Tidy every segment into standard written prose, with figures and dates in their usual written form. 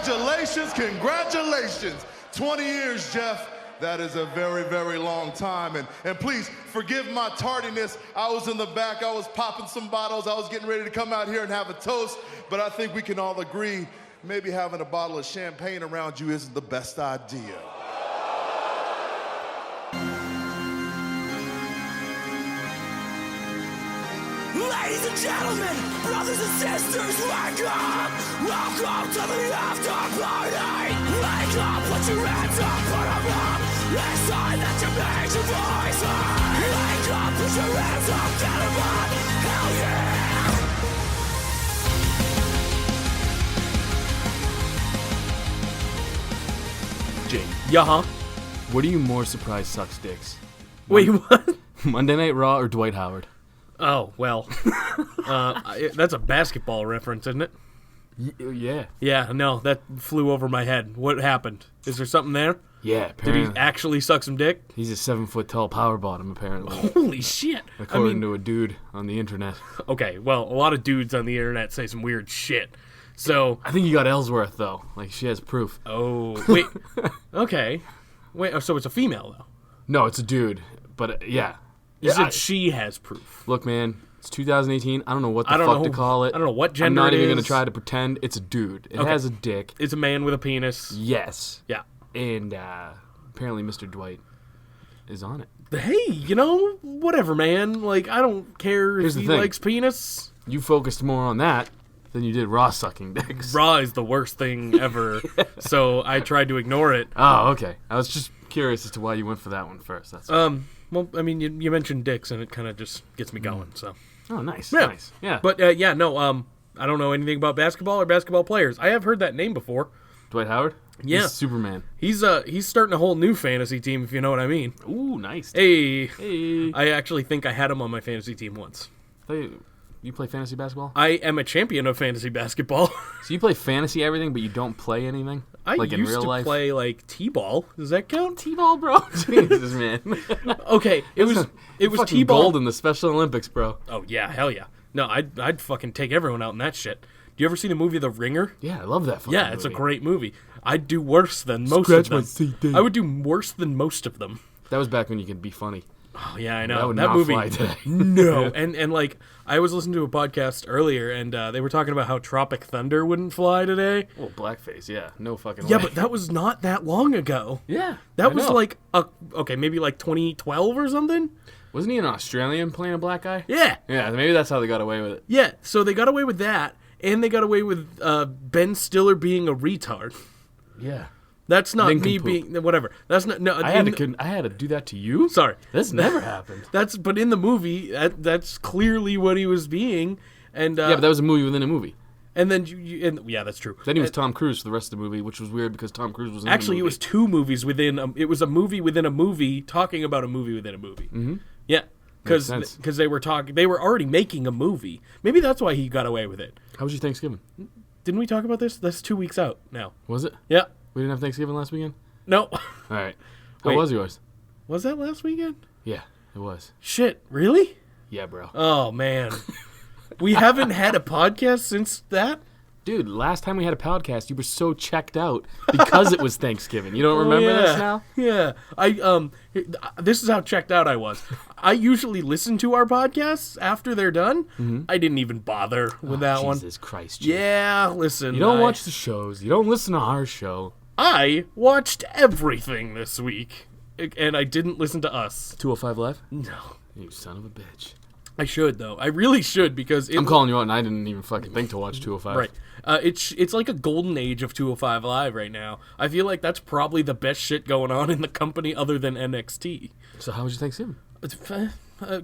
Congratulations. 20 years, Jeff. That is a very, very long time. And please forgive my tardiness. I was in the back. I was popping some bottles. I was getting ready to come out here and have a toast. But I think we can all agree maybe having a bottle of champagne around you isn't the best idea. Ladies and gentlemen, brothers and sisters, wake up! Welcome to the after party! Wake up, put your hands up, put them up! It's time that you make your voice heard! Wake up, put your hands up, get them up! Hell yeah! Jake, Yeah. what are you more surprised sucks dicks? Wait, what? Monday Night Raw or Dwight Howard? Oh, well. That's a basketball reference, isn't it? Yeah. Yeah, no, that flew over my head. What happened? Is there something there? Yeah, Did apparently. he actually suck some dick? He's a 7-foot-tall power bottom, apparently. Holy shit. According to a dude on the internet. Okay, well, a lot of dudes on the internet say some weird shit. So, I think he got Ellsworth, though. Like, she has proof. oh, wait. Okay. Wait, so it's a female, though? No, it's a dude. But, yeah. You said she has proof. Look, man, it's 2018. I don't know what the fuck to call it. I don't know what gender I'm not it even is. going to try to pretend. It's a dude. It Okay. has a dick. It's a man with a penis. Yes. Yeah. And apparently Mr. Dwight is on it. Hey, whatever, man. Like, I don't care Here's if the he thing. likes penis. You focused more on that than you did Raw sucking dicks. Raw is the worst thing ever, so I tried to ignore it. Oh, okay. I was just curious as to why you went for that one first. That's Well, I mean, you mentioned dicks, and it kind of just gets me going, so. Oh, nice. Yeah. Nice. Yeah. But, I don't know anything about basketball or basketball players. I have heard that name before. Dwight Howard? Yeah. He's Superman. He's starting a whole new fantasy team, if you know what I mean. Ooh, nice. Hey. Hey. I actually think I had him on my fantasy team once. You play fantasy basketball? I am a champion of fantasy basketball. So you play fantasy everything, but you don't play anything? I like in used real to life? play, like, T-ball. Does that count? T-ball, bro. Jesus, man. Okay, it was fucking T-ball. gold in the Special Olympics, bro. Oh, yeah, hell yeah. No, I'd fucking take everyone out in that shit. Do you ever see the movie The Ringer? Yeah, I love that fucking Yeah, it's a movie. great movie. I'd do worse than most Scratch of them. my CD. I would do worse than most of them. That was back when you could be funny. Oh, yeah, I know. That would that not movie, fly today. No. And like, I was listening to a podcast earlier, and they were talking about how Tropic Thunder wouldn't fly today. Well, blackface, yeah. No fucking Yeah, way. but that was not that long ago. Yeah. That I was know. like, maybe like 2012 or something? Wasn't he an Australian playing a black guy? Yeah. Yeah, maybe that's how they got away with it. Yeah, so they got away with that, and they got away with Ben Stiller being a retard. Yeah. That's not me Nincompoop. being whatever. That's not no. I had to do that to you? Sorry, That's never happened. but in the movie, that's clearly what he was being, and Yeah, but that was a movie within a movie. and then yeah, that's true. Then he was Tom Cruise for the rest of the movie, which was weird because Tom Cruise was in Actually, the it movie. was two movies within. It was a movie within a movie talking about a movie within a movie. Mm-hmm. Yeah, Makes sense. because they were already making a movie. Maybe that's why he got away with it. How was your Thanksgiving? Didn't we talk about this? That's 2 weeks out now. Was it? Yeah. We didn't have Thanksgiving last weekend? No. All right. How Wait. was yours? Was that last weekend? Yeah, it was. Shit, really? Yeah, bro. Oh man. We haven't had a podcast since that? Dude, last time we had a podcast, you were so checked out because it was Thanksgiving. You don't remember this now? Yeah. This is how checked out I was. I usually listen to our podcasts after they're done. Mm-hmm. I didn't even bother with that one. Jesus Christ, Jake. Yeah, listen. You don't watch the shows. You don't listen to our show. I watched everything this week, and I didn't listen to us. 205 Live? No. You son of a bitch. I should, though. I really should, because I'm calling you out, and I didn't even fucking think to watch 205. Right. It's like a golden age of 205 Live right now. I feel like that's probably the best shit going on in the company other than NXT. So how was your Thanksgiving? It's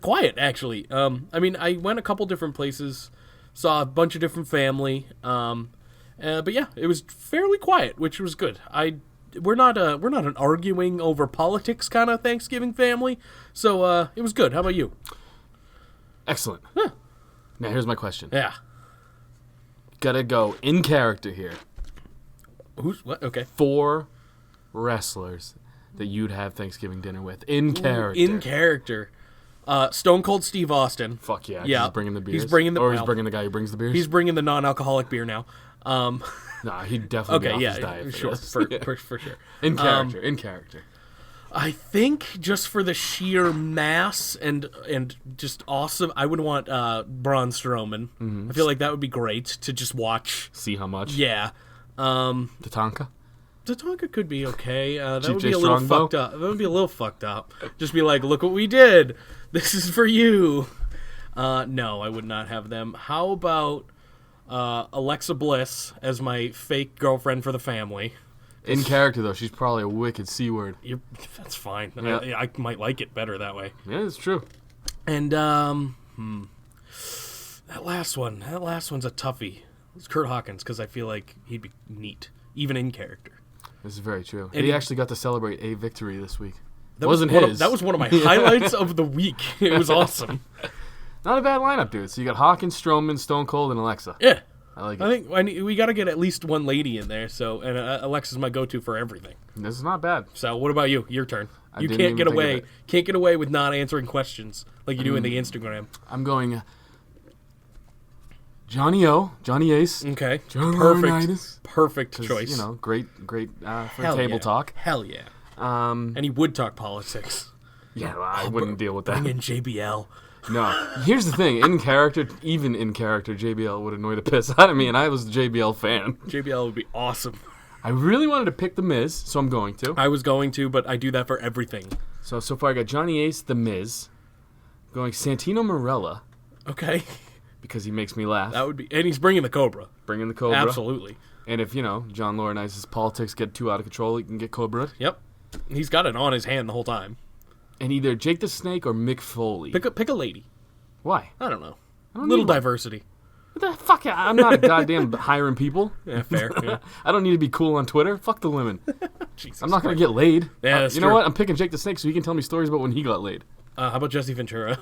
quiet, actually. I mean, I went a couple different places, saw a bunch of different family, but yeah, it was fairly quiet, which was good. We're not an arguing over politics kind of Thanksgiving family, so it was good. How about you? Excellent. Huh. Now here's my question. Yeah. Gotta go in character here. Who's what? Okay. 4 wrestlers that you'd have Thanksgiving dinner with in character. In character. Stone Cold Steve Austin. Fuck yeah. Yeah. He's bringing the beers. He's bringing the Or he's bringing the guy who brings the beers. He's bringing the non-alcoholic beer now. Nah, he'd definitely Okay, be yeah, off his diet. sure, for sure. In character. I think just for the sheer mass and just awesome, I would want Braun Strowman. I feel like that would be great to just watch. See how much? Yeah. Tatanka? Tatanka could be okay. That Chief would J. be a little Strongbow? fucked up. That would be a little fucked up. Just be like, look what we did. This is for you. No, I would not have them. How about Alexa Bliss as my fake girlfriend for the family? In character, though, she's probably a wicked C-word. That's fine. Yeah. I might like it better that way. Yeah, it's true. And that last one's a toughie. It's Kurt Hawkins because I feel like he'd be neat, even in character. This is very true. And he actually got to celebrate a victory this week. That Wasn't was his. that was one of my highlights of the week. It was awesome. Not a bad lineup, dude. So you got Hawkins, Strowman, Stone Cold, and Alexa. Yeah. I like it. I think we got to get at least one lady in there. So, and Alexa's my go-to for everything. This is not bad. So, what about you? Your turn. You didn't can't even get think of away. it. Can't get away with not answering questions like you do in the Instagram. I'm going Johnny Ace. Okay. John Perfect. Laurinaitis. Perfect 'Cause, choice. You know, great for Hell table yeah. talk. Hell yeah. Um, And he would talk politics. yeah, well, I wouldn't deal with Bring that. in JBL. No. Here's the thing. Even in character, JBL would annoy the piss out of me, and I was a JBL fan. JBL would be awesome. I really wanted to pick The Miz, so I'm going to. I was going to, but I do that for everything. So far I got Johnny Ace, The Miz. I'm going Santino Marella, Okay. because he makes me laugh. That would be, and he's bringing the Cobra. Bring in the Cobra. Absolutely. And if, John Laurinaitis' politics get too out of control, he can get Cobra. Yep. He's got it on his hand the whole time. And either Jake the Snake or Mick Foley. Pick a lady. Why? I don't know. don't Little need one. diversity. What the fuck? I'm not a goddamn hiring people. Yeah, fair. Yeah. I don't need to be cool on Twitter. Fuck the women. Jesus I'm not going to get laid. Yeah, that's You know true. what? I'm picking Jake the Snake so he can tell me stories about when he got laid. How about Jesse Ventura?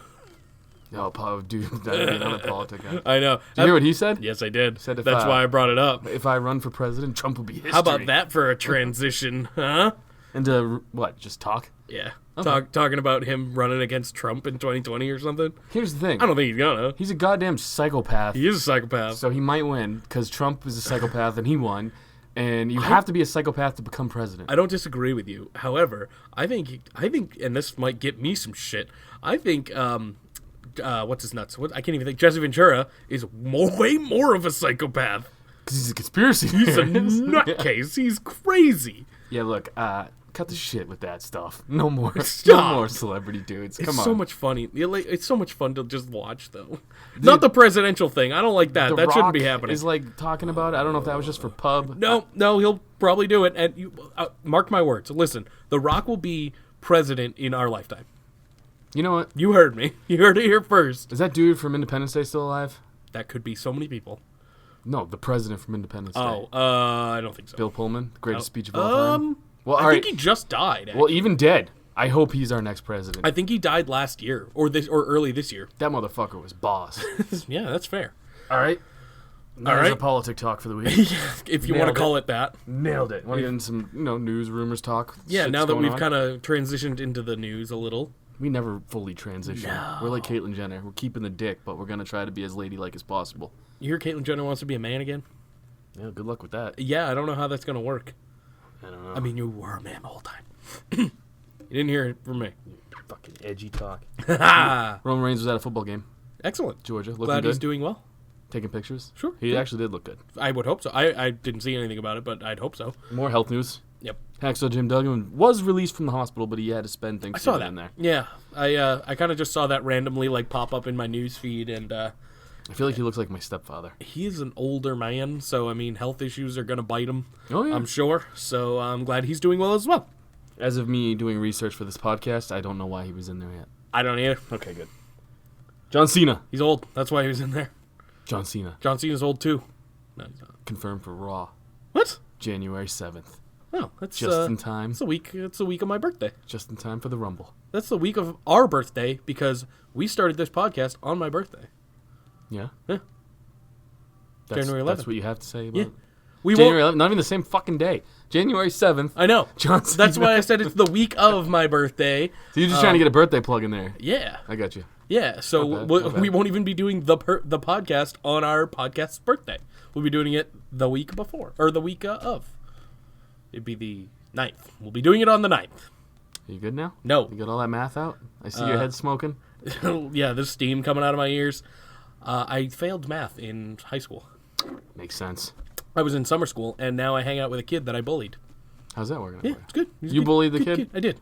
Oh, dude, that'd be another politic guy. I know. Did you hear what he said? Yes, I did. Said if That's why I brought it up. If I run for president, Trump will be history. How about that for a transition, huh? And to, what, just talk? Yeah. Okay. Talking about him running against Trump in 2020 or something. Here's the thing. I don't think he's gonna. He's a goddamn psychopath. He is a psychopath. So he might win because Trump is a psychopath and he won. And you have to be a psychopath to become president. I don't disagree with you. However, I think, and this might get me some shit. I think, what's his nuts? I can't even think. Jesse Ventura is way more of a psychopath. Because he's a conspiracy He's a theorist. nutcase. He's crazy. Yeah, look, cut the shit with that stuff. No more, no Stop. more celebrity dudes. Come It's on. so much funny. It's so much fun to just watch, though. Not the presidential thing. I don't like that. The That shouldn't Rock be happening. Is like talking about it. I don't know if that was just for pub. No, he'll probably do it. And you mark my words. Listen, The Rock will be president in our lifetime. You know what? You heard me. You heard it here first. Is that dude from Independence Day still alive? That could be so many people. No, the president from Independence Day. Oh, I don't think so. Bill Pullman, the greatest speech of all time. Well, I all think right. he just died. Well, even dead. I hope he's our next president. I think he died last year or early this year. That motherfucker was boss. Yeah, that's fair. All right. There's right. a politic talk for the week. If you want to call it that. Nailed it. Want to get in some, news, rumors, talk? Yeah, shit's now that going we've on? kind of transitioned into the news a little. We never fully transition. No. We're like Caitlyn Jenner. We're keeping the dick, but we're gonna try to be as ladylike as possible. You hear Caitlyn Jenner wants to be a man again? Yeah, good luck with that. Yeah, I don't know how that's going to work. I don't know. I mean, you were a man the whole time. You didn't hear it from me. fucking edgy talk. Ha! Roman Reigns was at a football game, Excellent. Georgia, looking Glad good. he's doing well. Taking pictures. Sure. He Yeah. actually did look good. I would hope so. I didn't see anything about it, but I'd hope so. More health news. Yep. Hacksaw Jim Duggan was released from the hospital, but he had to spend I saw Thanksgiving that. in there. Yeah. I kind of just saw that randomly pop up in my news feed, and I feel like he looks like my stepfather. he is an older man, so I mean, health issues are gonna bite him. Oh, yeah. I'm sure. So I'm glad he's doing well as well. As of me doing research for this podcast, I don't know why he was in there yet. I don't either. Okay, good. John Cena. He's old. That's why he was in there. John Cena. John Cena's old too. No, he's not. Confirmed for Raw. What? January 7th. Oh, that's Just in time. It's a week. It's a week of my birthday. Just in time for the Rumble. That's the week of our birthday because we started this podcast on my birthday. Yeah? Yeah. That's, January That's 11th. what you have to say about Yeah. it? We January won't. 11th, not even the same fucking day. January 7th. I know. John That's Cena. why I said it's the week of my birthday. So you're just trying to get a birthday plug in there. Yeah. I got you. Yeah, so Not bad, not bad. we won't even be doing the podcast on our podcast's birthday. We'll be doing it the week before, or the week of. It'd be the 9th. We'll be doing it on the 9th. Are you good now? No. You got all that math out? I see your head smoking. Yeah, there's steam coming out of my ears. I failed math in high school. Makes sense. I was in summer school, and now I hang out with a kid that I bullied. How's that working? Yeah, it's good. He's a You good- bullied the good kid? I did.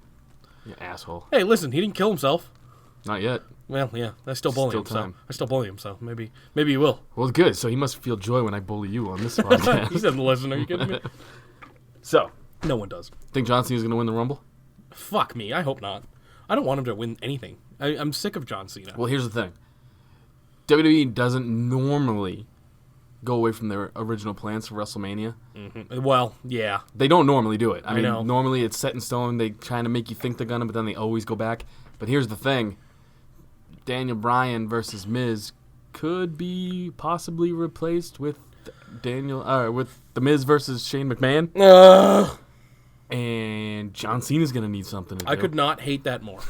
You asshole. Hey, listen, he didn't kill himself. Not yet. Well, yeah, I still bully Still him. time. So I still bully him. So maybe he will. Well, good. So he must feel joy when I bully you on this podcast. He doesn't listen. Are you kidding me? So, No one does. think John Cena's going to win the Rumble? Fuck me. I hope not. I don't want him to win anything. I'm sick of John Cena. Well, here's the thing. WWE doesn't normally go away from their original plans for WrestleMania. Well, yeah. They don't normally do it. I mean, know. normally it's set in stone. They kind of make you think they're gonna, but then they always go back. But here's the thing: Daniel Bryan versus Miz could be possibly replaced with with the Miz versus Shane McMahon, and John Cena's gonna need something to do. I could not hate that more.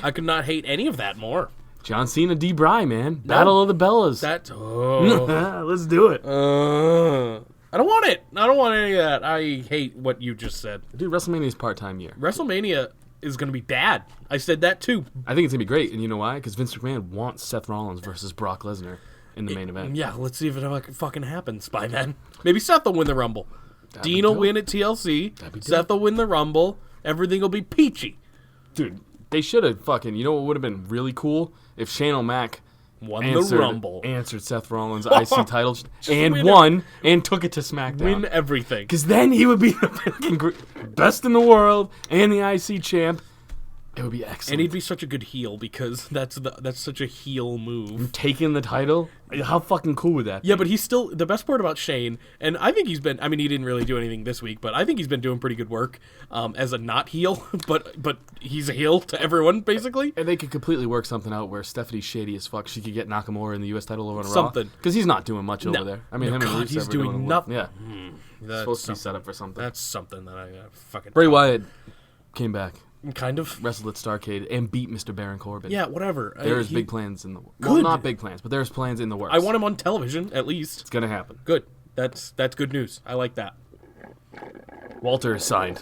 I could not hate any of that more. John Cena, D. Bry, man, Battle of the Bellas. That. Let's do it, I don't want it. I don't want any of that. I hate what you just said. dude. WrestleMania's part-time year. WrestleMania is going to be bad. I said that too. I think it's gonna be great, and you know why? Because Vince McMahon wants Seth Rollins versus Brock Lesnar in the main event. Yeah, let's see if it fucking happens by then. Maybe Seth will win the Rumble. Dean will dope. win at TLC. be Seth will win the Rumble. Everything will be peachy. Dude, they should have fucking. You know what would have been really cool if Shane O'Mac Won the Rumble. answered Seth Rollins' IC title and win won and took it to SmackDown. Win everything. Because then he would be the fucking best in the world and the IC champ. It would be excellent. And he'd be such a good heel because that's such a heel move. taking the title. How fucking cool would that be? Yeah, but he's still the best part about Shane, and I think he's been. I mean, he didn't really do anything this week, but I think he's been doing pretty good work as a not heel. But he's a heel to everyone basically. And they could completely work something out where Stephanie's shady as fuck. She could get Nakamura in the U.S. title over on Raw. Something. Because he's not doing much over No. there. I mean, No, him and God, Rusev he's are doing nothing. Yeah. That's Supposed to be something. set up for something. That's something that I fucking Bray Wyatt came back, kind of. wrestled at Starrcade, and beat Mr. Baron Corbin. Yeah, whatever. There's He- big plans in the well, Good. not big plans, but there's plans in the works. I want him on television at least. It's gonna happen. Good. That's good news. I like that. Walter is signed.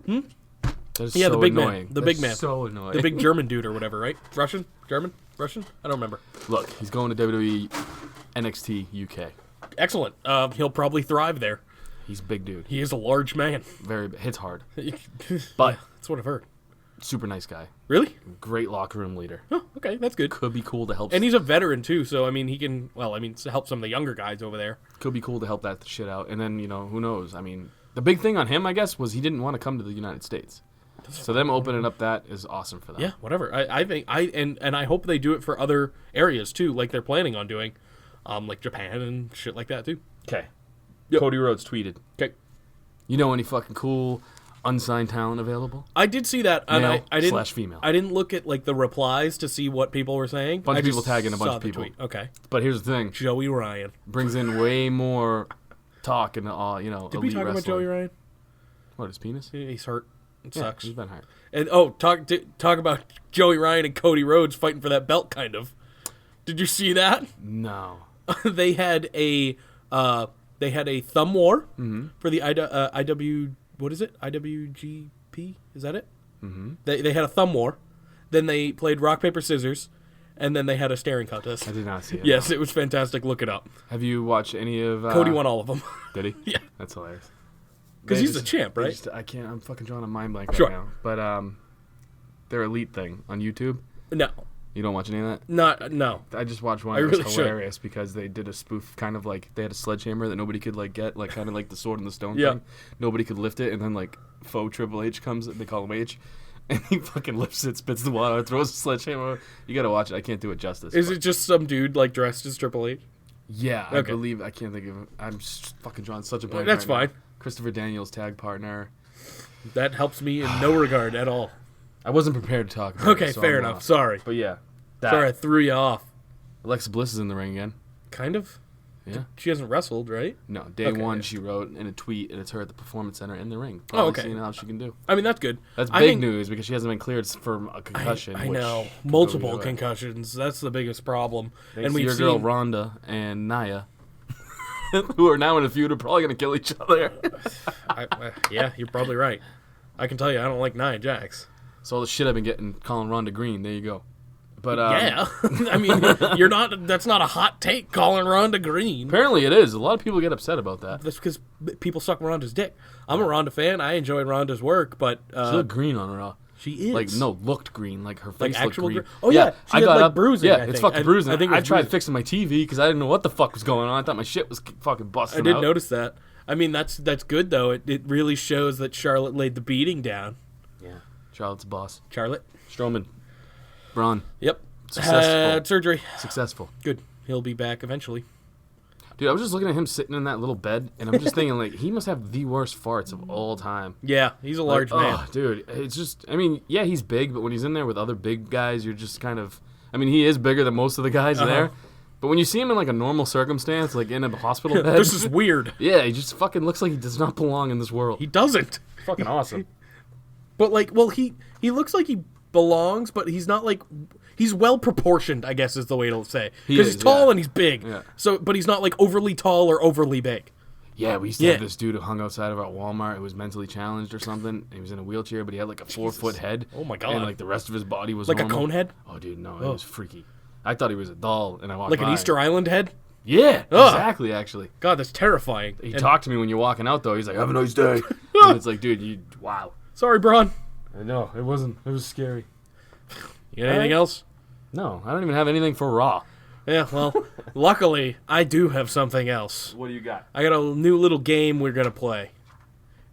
That is Yeah, so the big annoying. man. The big That's man. So annoying. The big German dude or whatever, right? Russian? German? I don't remember. Look, he's going to WWE NXT UK. Excellent. He'll probably thrive there. He's a big dude. He is a large man. Hits hard. But that's what I've heard. Super nice guy. Really? Great locker room leader. Oh, okay, that's good. Could be cool to help. And he's a veteran too, so I mean, he can. Well, I mean, to help some of the younger guys over there. Could be cool to help that shit out. And then, who knows? I mean, the big thing on him, I guess, was he didn't want to come to the United States. So them opening up that is awesome for them. Yeah, whatever. I think and I hope they do it for other areas too, like they're planning on doing, like Japan and shit like that too. Okay. Cody Rhodes tweeted. Okay. You know any fucking cool unsigned talent available? I did see that, and Male I didn't / female. I didn't look at like the replies to see what people were saying. Bunch I of people just tagging a bunch saw of the people. tweet. Okay. But here's the thing. Joey Ryan. Brings in way more talk and Did we elite talk wrestling. about Joey Ryan? What, his penis? He's hurt. It Yeah, sucks. he's been hurt. And talk about Joey Ryan and Cody Rhodes fighting for that belt. Kind of. Did you see that? No. They had a thumb war for the IW. What is it? IWGP? Is that it? Mm-hmm. They had a thumb war. Then they played rock paper scissors, and then they had a staring contest. I did not see it. Yes, it was fantastic. Look it up. Have you watched any of... Cody won all of them Did he? Yeah. That's hilarious. because They he's the just- champ, they right? just- I can't... I'm fucking drawing a mind blank right Sure. now. But their elite thing on YouTube. No, You don't watch any of that? no. I just watched one I that was really should. hilarious because they did a spoof kind of like they had a sledgehammer that nobody could like get, like kind of like the Sword in the Stone Yeah. thing. Nobody could lift it, and then like faux Triple H comes, they call him H, and he fucking lifts it, spits the water, throws the sledgehammer. You gotta watch it. I can't do it justice. Is but- it just some dude like dressed as Triple H? Yeah, I Okay. believe I can't think of. I'm just fucking drawing such a blank. That's right now. fine. Christopher Daniels, tag partner. That helps me in no regard at all. I wasn't prepared to talk about Okay, it. So fair I'm enough. lost. Sorry. But yeah, that. Sorry, I threw you off. Alexa Bliss is in the ring again. Kind of. Yeah. She hasn't wrestled, right? No, day Okay, one yeah. she wrote in a tweet, and it's her at the Performance Center in the ring. Oh, okay. Seeing how she can do. I mean, that's good. That's I big think- news because she hasn't been cleared for a concussion. I which know. could go Multiple either way. concussions. That's the biggest problem. Thanks and to we've your seen girl Rhonda and Naya, who are now in a feud, are probably going to kill each other. yeah, you're probably right. I can tell you, I don't like Nia Jax. So all the shit I've been getting calling Rhonda Green. There you go. But Yeah, I mean, you're not. That's not a hot take calling Ronda Green. apparently it is. A lot of people get upset about that. That's because people suck Ronda's dick. I'm a Ronda fan. I enjoy Ronda's work, but She looked green on Raw. she is Like, no, looked green. Like, her face Like looked actual green. Oh, yeah. She I had, got like, up. bruising, Yeah, I it's think. fucking bruising. I think it was I tried bruising. fixing my TV because I didn't know what the fuck was going on. I thought my shit was fucking busting I did out. notice that. I mean, that's good though. It really shows that Charlotte laid the beating down. Yeah. Charlotte's boss. Charlotte. Strowman. Braun. Yep. Successful. Had surgery. Successful. Good. He'll be back eventually. Dude, I was just looking at him sitting in that little bed, and I'm just thinking, like, he must have the worst farts of all time. Yeah, he's a large Like, man. oh, dude, it's just, I mean, yeah, he's big, but when he's in there with other big guys, you're just kind of, I mean, he is bigger than most of the guys there. But when you see him in, like, a normal circumstance, like in a hospital bed. This is weird. Yeah, he just fucking looks like he does not belong in this world. He doesn't. fucking awesome. But like, well, he looks like he belongs, but he's not like he's well proportioned. I guess is the way to say He because is, he's tall yeah. and he's big. Yeah. So, but he's not like overly tall or overly big. Yeah, we used to Yeah. have this dude who hung outside of our Walmart who was mentally challenged or something. He was in a wheelchair, but he had like a 4-foot head. Oh my God. And like the rest of his body was Like a normal. cone head? Oh, dude, no, it was freaky. I thought he was a doll, and I walked Like by. an Easter Island head. Yeah, Ugh. exactly, actually. God, that's terrifying. He And- talked to me when you're walking out, though. He's like, have a nice day. And it's like, dude, wow. Sorry, Braun. I know, it was scary. You got anything else? No, I don't even have anything for Raw. Yeah, well, luckily, I do have something else. What do you got? I got a new little game we're going to play.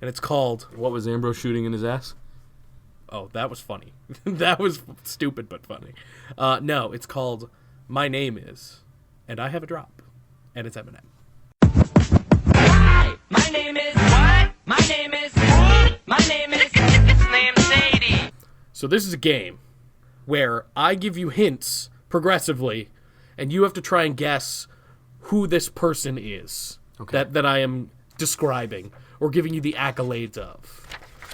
And it's called... What was Ambrose shooting in his ass? Oh, that was funny. That was stupid but funny. No, it's called My Name Is, and I Have a Drop. And it's Eminem. My name is what? My name is my name is Slim Shady. So this is a game where I give you hints progressively, and you have to try and guess who this person is that I am describing or giving you the accolades of.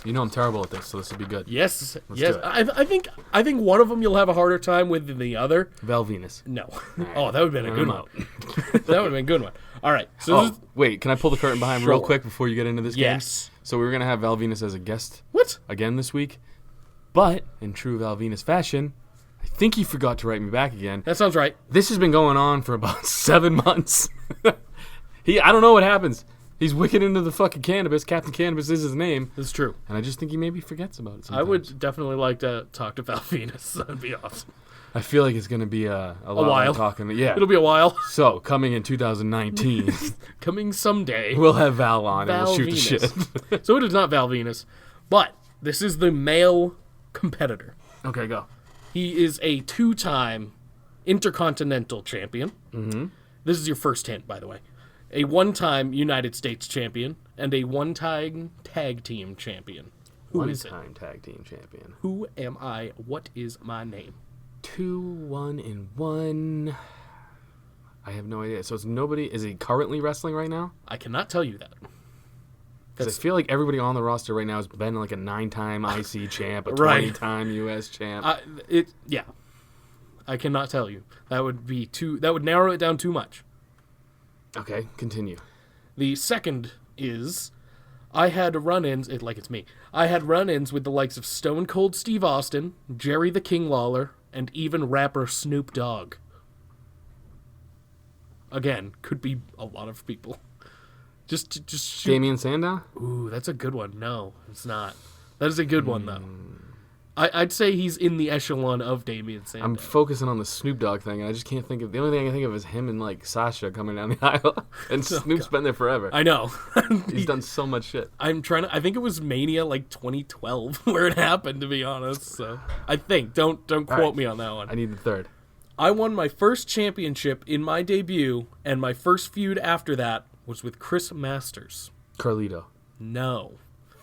You know I'm terrible at this, so this will be good. Yes, Let's yes. do it. I think one of them you'll have a harder time with than the other. Val Venus. No. Oh, that would have been a good I'm one. out. That would have been a good one. All right. So this Oh, is, wait, can I pull the curtain behind real Sure. quick before you get into this game? Yes. So we were going to have Val Venus as a guest what? again this week, but in true Val Venus fashion, I think he forgot to write me back again. That sounds right. This has been going on for about 7 months. I don't know what happens. He's wicked into the fucking cannabis. Captain Cannabis is his name. That's true. And I just think he maybe forgets about it sometimes. I would definitely like to talk to Val Venus. That'd be awesome. I feel like it's going to be a lot while. of talking. Yeah. It'll be a while. So, coming in 2019, Coming someday. we'll have Val on and Val we'll shoot Venus. the shit. So it is not Val Venus, but this is the male competitor. Okay, go. He is a 2-time Intercontinental Champion. Mm-hmm. This is your first hint, by the way. A 1-time United States Champion and a 1-time Tag Team Champion. Who is it? One-time tag team champion. Who am I? What is my name? 2-1-1. I have no idea. So it's nobody. Is he currently wrestling right now? I cannot tell you that. Because I feel like everybody on the roster right now has been like a 9-time IC champ, a Right. 20-time US champ. Yeah. I cannot tell you. That would be that would narrow it down too much. Okay, continue. The second is I had run-ins, it's me. I had run-ins with the likes of Stone Cold Steve Austin, Jerry the King Lawler, and even rapper Snoop Dogg. Again, could be a lot of people. Just shoot. Damian Sandow? Ooh, that's a good one. No, it's not. That is a good one though. I'd say he's in the echelon of Damian Sandow. I'm focusing on the Snoop Dogg thing, and I just can't think of... The only thing I can think of is him and, like, Sasha coming down the aisle. And Snoop's been there forever. I know. He's done so much shit. I think it was Mania like 2012 where it happened, to be honest. So I think don't quote right. me on that one. I need the third. I won my first championship in my debut, and my first feud after that was with Chris Masters. Carlito. No.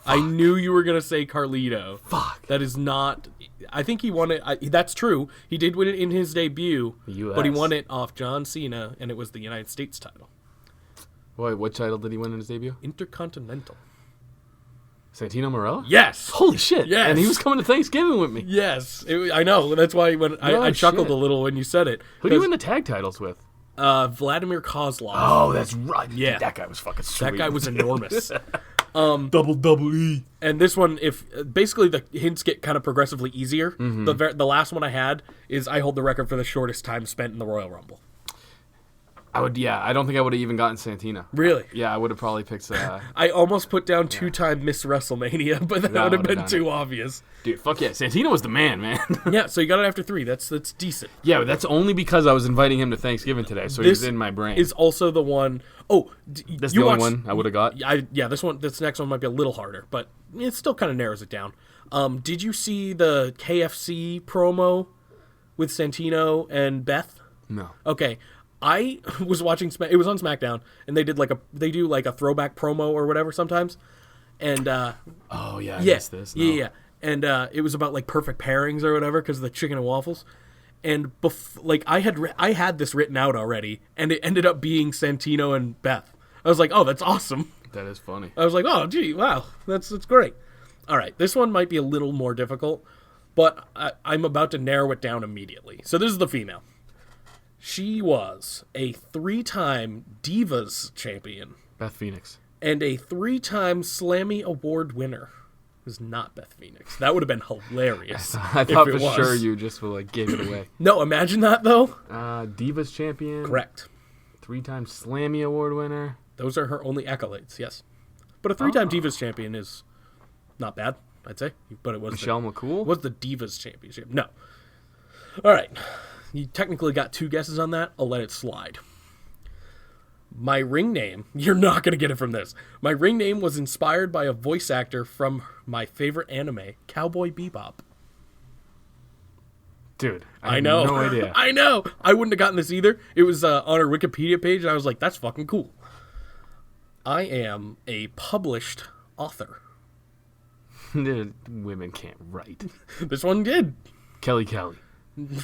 I knew you were going to say Carlito. Fuck. That is not... I think he won it... that's true. He did win it in his debut, The US. but he won it off John Cena, and it was the United States title. What title did he win in his debut? Intercontinental. Santino Marella? Yes. Holy shit. Yes. And he was coming to Thanksgiving with me. Yes. I know. That's why I chuckled shit. a little when you said it. Who did he win the tag titles with? Vladimir Kozlov. Oh, that's right. Yeah. Dude, that guy was fucking sweet. That guy was enormous. double E. And this one, if basically the hints get kind of progressively easier. The last one I had is I hold the record for the shortest time spent in the Royal Rumble. I don't think I would have even gotten Santino. Really? Yeah, I would have probably picked... I almost put down 2-time Miss WrestleMania, but that would have been too obvious. Dude, fuck yeah. Santino was the man, man. Yeah, so you got it after 3. That's decent. Yeah, but that's only because I was inviting him to Thanksgiving today, so he was in my brain. Is also the one... Oh, That's the only one I would have got? This next one might be a little harder, but it still kind of narrows it down. Did you see the KFC promo with Santino and Beth? No. Okay. I was watching it was on SmackDown, and they do like a throwback promo or whatever sometimes, and Oh yeah, I yeah, missed this. No. yeah, and it was about like perfect pairings or whatever because of the chicken and waffles, and I had this written out already, and it ended up being Santino and Beth. I was like, oh, that's awesome. That is funny. I was like, oh, gee, wow, that's great. All right, this one might be a little more difficult, but I'm about to narrow it down immediately. So this is the female. She was a 3-time Divas champion Beth Phoenix. and a 3-time Slammy Award winner. It was not Beth Phoenix. That would have been hilarious. I thought if for it was. sure you just gave it away. No, imagine that, though. Divas champion. Correct. 3-time Slammy Award winner. Those are her only accolades, yes. But a 3-time Divas champion is not bad, I'd say. But it was Michelle McCool? Was the Divas championship. No. All right. You technically got 2 guesses on that. I'll let it slide. My ring name, you're not going to get it from this. My ring name was inspired by a voice actor from my favorite anime, Cowboy Bebop. Dude, I know. No idea. I know. I wouldn't have gotten this either. It was on her Wikipedia page, and I was like, that's fucking cool. I am a published author. Women can't write. This one did. Kelly.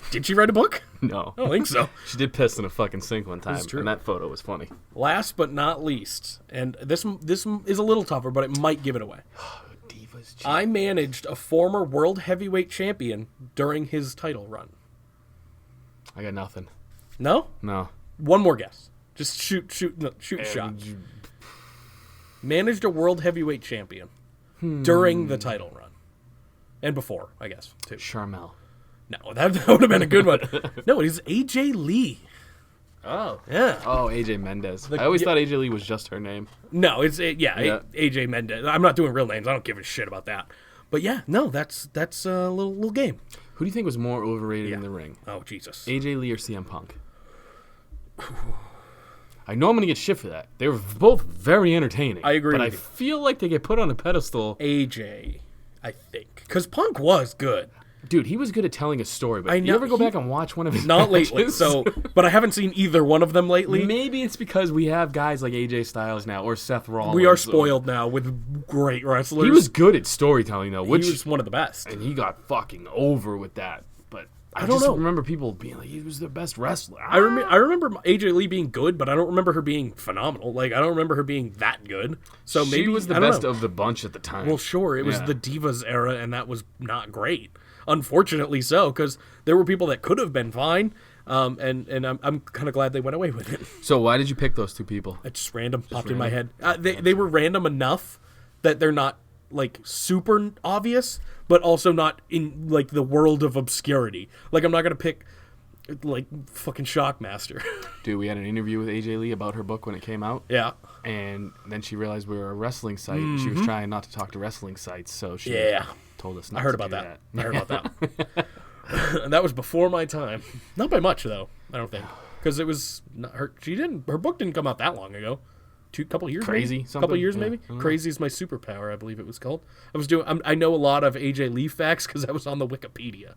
Did she write a book? No. I don't think so. She did piss in a fucking sink one time, true. and that photo was funny. Last but not least, and this is a little tougher, but it might give it away. Divas. I managed a former world heavyweight champion during his title run. I got nothing. No? No. One more guess. Just shoot a shot. Managed a world heavyweight champion during the title run. And before, I guess, too. Charmel. No, that would have been a good one. No, he's AJ Lee. Oh. Yeah. Oh, AJ Mendez. I always thought AJ Lee was just her name. No, it's AJ Mendez. I'm not doing real names. I don't give a shit about that. But yeah, no, that's a little game. Who do you think was more overrated in the ring? Oh, Jesus. AJ Lee or CM Punk? I know I'm going to get shit for that. They were both very entertaining. I agree But I with you. feel like they get put on a pedestal. AJ, I think. Because Punk was good. Dude, he was good at telling a story, but I you know, ever go back and watch one of his Not lately, matches? but I haven't seen either one of them lately. Maybe it's because we have guys like AJ Styles now, or Seth Rollins. We are spoiled now with great wrestlers. He was good at storytelling, though, He which was one of the best. and he got fucking over with that. But I don't just know. remember people being like, he was the best wrestler. I remember AJ Lee being good, but I don't remember her being phenomenal. Like, I don't remember her being that good. So maybe she was the I don't best know. of the bunch at the time. Well, sure, it was Yeah. the Divas era, and that was not great. Unfortunately so, because there were people that could have been fine, and I'm kind of glad they went away with it. So why did you pick those 2 people? It's just random, popped in my head. They were random enough that they're not, like, super obvious, but also not in, like, the world of obscurity. Like, I'm not going to pick, like, fucking Shockmaster. Dude, we had an interview with AJ Lee about her book when it came out. Yeah. And then she realized we were a wrestling site. She was trying not to talk to wrestling sites, so she Yeah. told us not I heard to about do that. I heard about that. And that was before my time. Not by much, though, I don't think. Because it was not her. Her book didn't come out that long ago. Couple years, Crazy, maybe? something? Couple years, Yeah, maybe. I don't know. Crazy is my superpower, I believe it was called. I know a lot of AJ Lee facts because I was on the Wikipedia.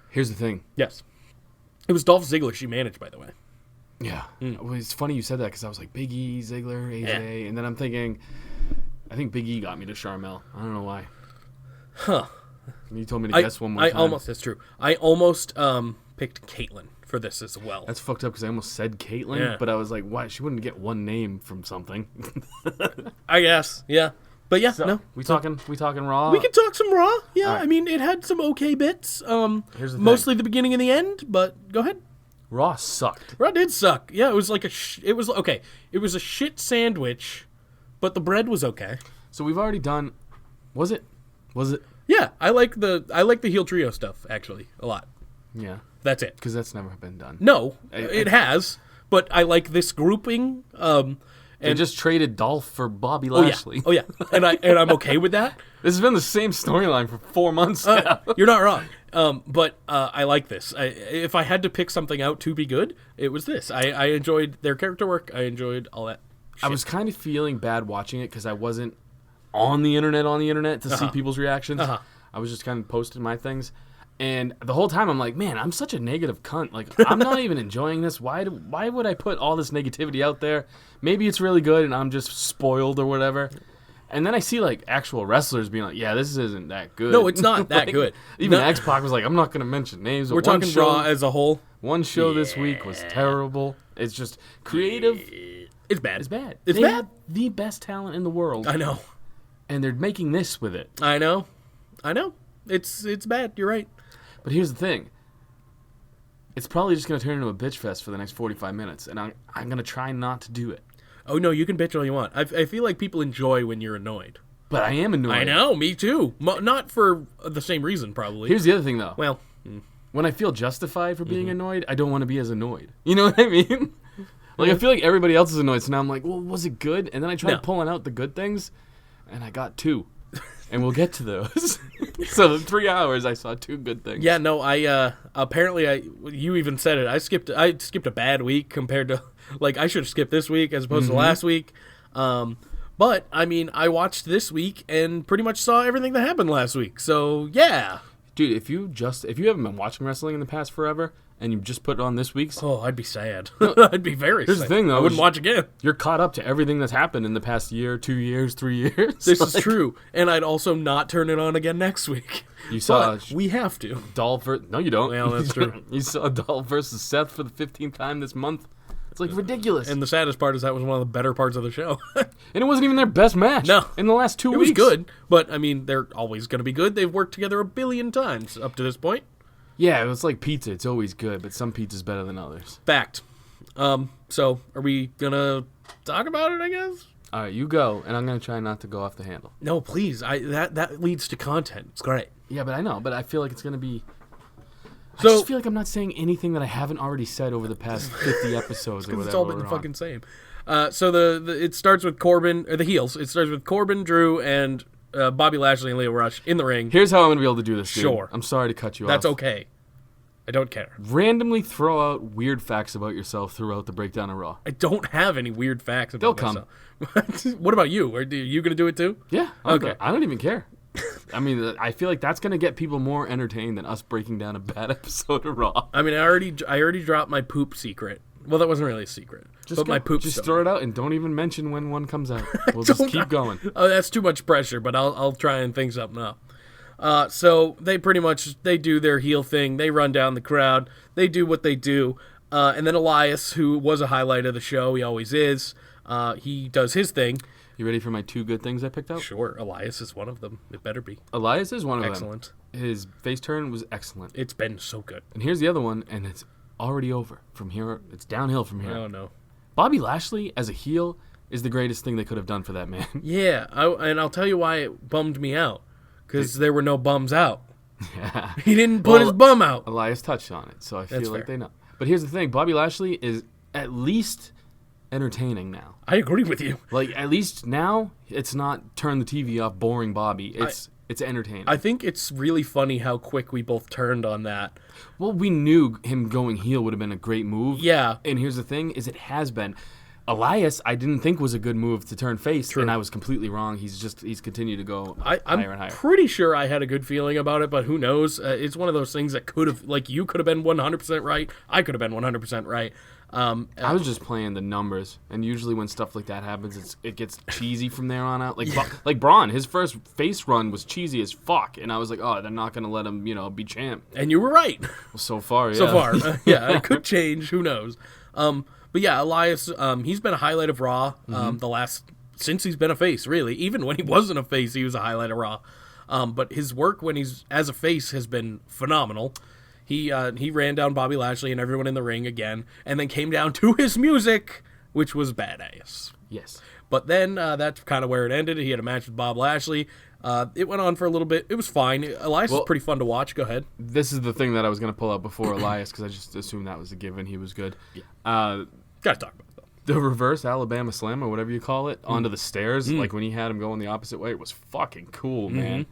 Here's the thing. Yes, it was Dolph Ziggler she managed, by the way. Yeah. Well, it's funny you said that because I was like, Big E, Ziggler, AJ. Yeah. And then I'm thinking, I think Big E got me to Charmel. I don't know why. Huh. You told me to guess one more time. That's true. I almost picked Caitlyn for this as well. That's fucked up because I almost said Caitlyn, Yeah. but I was like, why? She wouldn't get one name from something. I guess, yeah. But yeah, no. We talking Raw? We can talk some Raw. Yeah, All right. I mean, it had some okay bits. Here's the mostly the beginning and the end, but go ahead. Raw sucked. Raw did suck. Yeah, it was like it was okay. It was a shit sandwich, but the bread was okay. So we've already done. Was it? Yeah, I like the heel trio stuff actually a lot. Yeah, That's it. because that's never been done. No, it has, but I like this grouping. They just traded Dolph for Bobby Oh yeah, Lashley. oh yeah, and I'm okay with that. This has been the same storyline for 4 months now. You're not wrong. But I like this. If I had to pick something out to be good, it was this. I enjoyed their character work. I enjoyed all that. I was kind of feeling bad watching it because I wasn't on the internet to see people's reactions. I was just kind of posting my things. And the whole time I'm like, man, I'm such a negative cunt. Like, I'm not even enjoying this. Why would I put all this negativity out there? Maybe it's really good and I'm just spoiled or whatever. And then I see, like, actual wrestlers being like, yeah, this isn't that good. No, it's not that Like, good. Even No. X-Pac was like, I'm not going to mention names. We're talking Raw as a whole. One show this week was terrible. It's just creative. It's bad. It's bad. It's they bad. have the best talent in the world. I know. And they're making this with it. I know. It's bad. You're right. But here's the thing. It's probably just going to turn into a bitch fest for the next 45 minutes. And I'm going to try not to do it. Oh no, you can bitch all you want. I feel like people enjoy when you're annoyed. But I am annoyed. I know. Me too. Not for the same reason, probably. Here's the other thing, though. well, When I feel justified for being annoyed, I don't want to be as annoyed. You know what I mean? Like, I feel like everybody else is annoyed. So now I'm like, well, was it good? And then I tried No. pulling out the good things. And I got 2. And we'll get to those. So in 3 hours, I saw 2 good things. yeah, no. You even said it. I skipped a bad week compared to like I should have skipped this week as opposed to last week. But I mean, I watched this week and pretty much saw everything that happened last week. So yeah. Dude, if you haven't been watching wrestling in the past forever, and you just put it on this week's, Oh, I'd be sad. I'd be very here's sad. the thing, though, I wouldn't is- watch again. you're caught up to everything that's happened in the past year, 2 years, 3 years. This is true. And I'd also not turn it on again next week. You saw But we have to. Dolph versus... No, you don't. Well, that's true. You saw Dolph versus Seth for the 15th time this month. It's like ridiculous. And the saddest part is that was one of the better parts of the show. And it wasn't even their best match. No. In the last 2 It weeks. was good, but I mean, they're always going to be good. They've worked together a billion times up to this point. Yeah, it was like pizza. It's always good, but some pizza's better than others. Fact. So are we gonna talk about it? I guess. All right, you go, and I'm going to try not to go off the handle. No, please. That leads to content. It's great. Yeah, but I know. But I feel like it's going to be... I So- just feel like I'm not saying anything that I haven't already said over the past 50 episodes or Because whatever. it's all been we're the on. fucking same. So it starts with Corbin or the heels. It starts with Corbin, Drew, and Bobby Lashley and Leo Rush in the ring. Here's how I'm going to be able to do this, dude. Sure. I'm sorry to cut you That's off. okay. I don't care. Randomly throw out weird facts about yourself throughout the breakdown of Raw. I don't have any weird facts about They'll myself. What about you? Are you gonna do it too? Yeah. Okay. I don't even care. I mean, I feel like that's going to get people more entertained than us breaking down a bad episode of Raw. I mean, I already dropped my poop secret. Well, that wasn't really a secret. But my poop Just story. throw it out and don't even mention when one comes out. We'll just Don't- keep going. Oh, that's too much pressure, but I'll try and think something up. So they pretty much they do their heel thing. They run down the crowd. They do what they do. And then Elias, who was a highlight of the show, he always is. He does his thing. You ready for my 2 good things I picked out? Sure, Elias is one of them. It better be. Elias is one of Excellent. them. His face turn was excellent. It's been so good. And here's the other one, and it's already over. From here, it's downhill from here. Oh no. Bobby Lashley, as a heel, is the greatest thing they could have done for that man. Yeah, and I'll tell you why it bummed me out. Because there were no bums out. Yeah. He didn't put his bum out. Elias touched on it, so I feel That's like fair. they know. But here's the thing. Bobby Lashley is at least entertaining now. I agree with you. Like, at least now, it's not turn the TV off, boring Bobby. It's entertaining. I think it's really funny how quick we both turned on that. Well, we knew him going heel would have been a great move. Yeah. And here's the thing, is it has been. Elias, I didn't think was a good move to turn face, and I was completely wrong. He's continued to go higher and I'm higher. pretty sure I had a good feeling about it, but who knows? It's one of those things that could have, like, you could have been 100% right. I could have been 100% right. I was just playing the numbers, and usually when stuff like that happens, it gets cheesy from there on out. Like Braun, his first face run was cheesy as fuck, and I was like, oh, they're not gonna let him, be champ. And you were right. Well, so far, yeah. So far, yeah, it could change. Who knows? But yeah, Elias, he's been a highlight of Raw since he's been a face, really. Even when he wasn't a face, he was a highlight of Raw. But his work when he's as a face has been phenomenal. He ran down Bobby Lashley and everyone in the ring again, and then came down to his music, which was badass. Yes. But then that's kind of where it ended. He had a match with Bob Lashley. It went on for a little bit. It was fine. Elias is pretty fun to watch. Go ahead. This is the thing that I was going to pull up before Elias, because I just assumed that was a given. He was good. Yeah. Gotta talk about it, though. The reverse Alabama Slam, or whatever you call it, onto the stairs, like when he had him going the opposite way, it was fucking cool, man.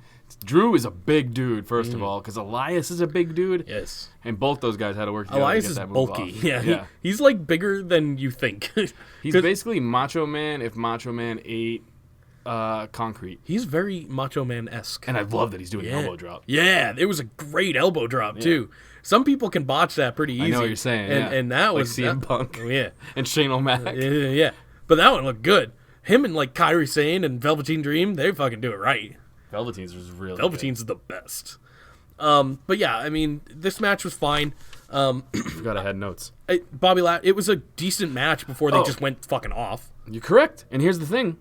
Drew is a big dude, first of all, because Elias is a big dude. Yes. And both those guys had to work together Elias to get is that move bulky. off. Yeah. He's like bigger than you think. He's basically Macho Man if Macho Man ate concrete. He's very Macho Man-esque. And I love that he's doing elbow drop. Yeah, it was a great elbow drop, too. Some people can botch that pretty easy. I know what you're saying, and that was... like CM Punk. Yeah. And Shane O'Mac. Yeah. But that one looked good. Him and, like, Kairi Sane and Velveteen Dream, they fucking do it right. Velveteen's was really Velveteen's the best. But yeah, I mean, this match was fine. Forgot I had notes. It was a decent match before they just went fucking off. You're correct. And here's the thing.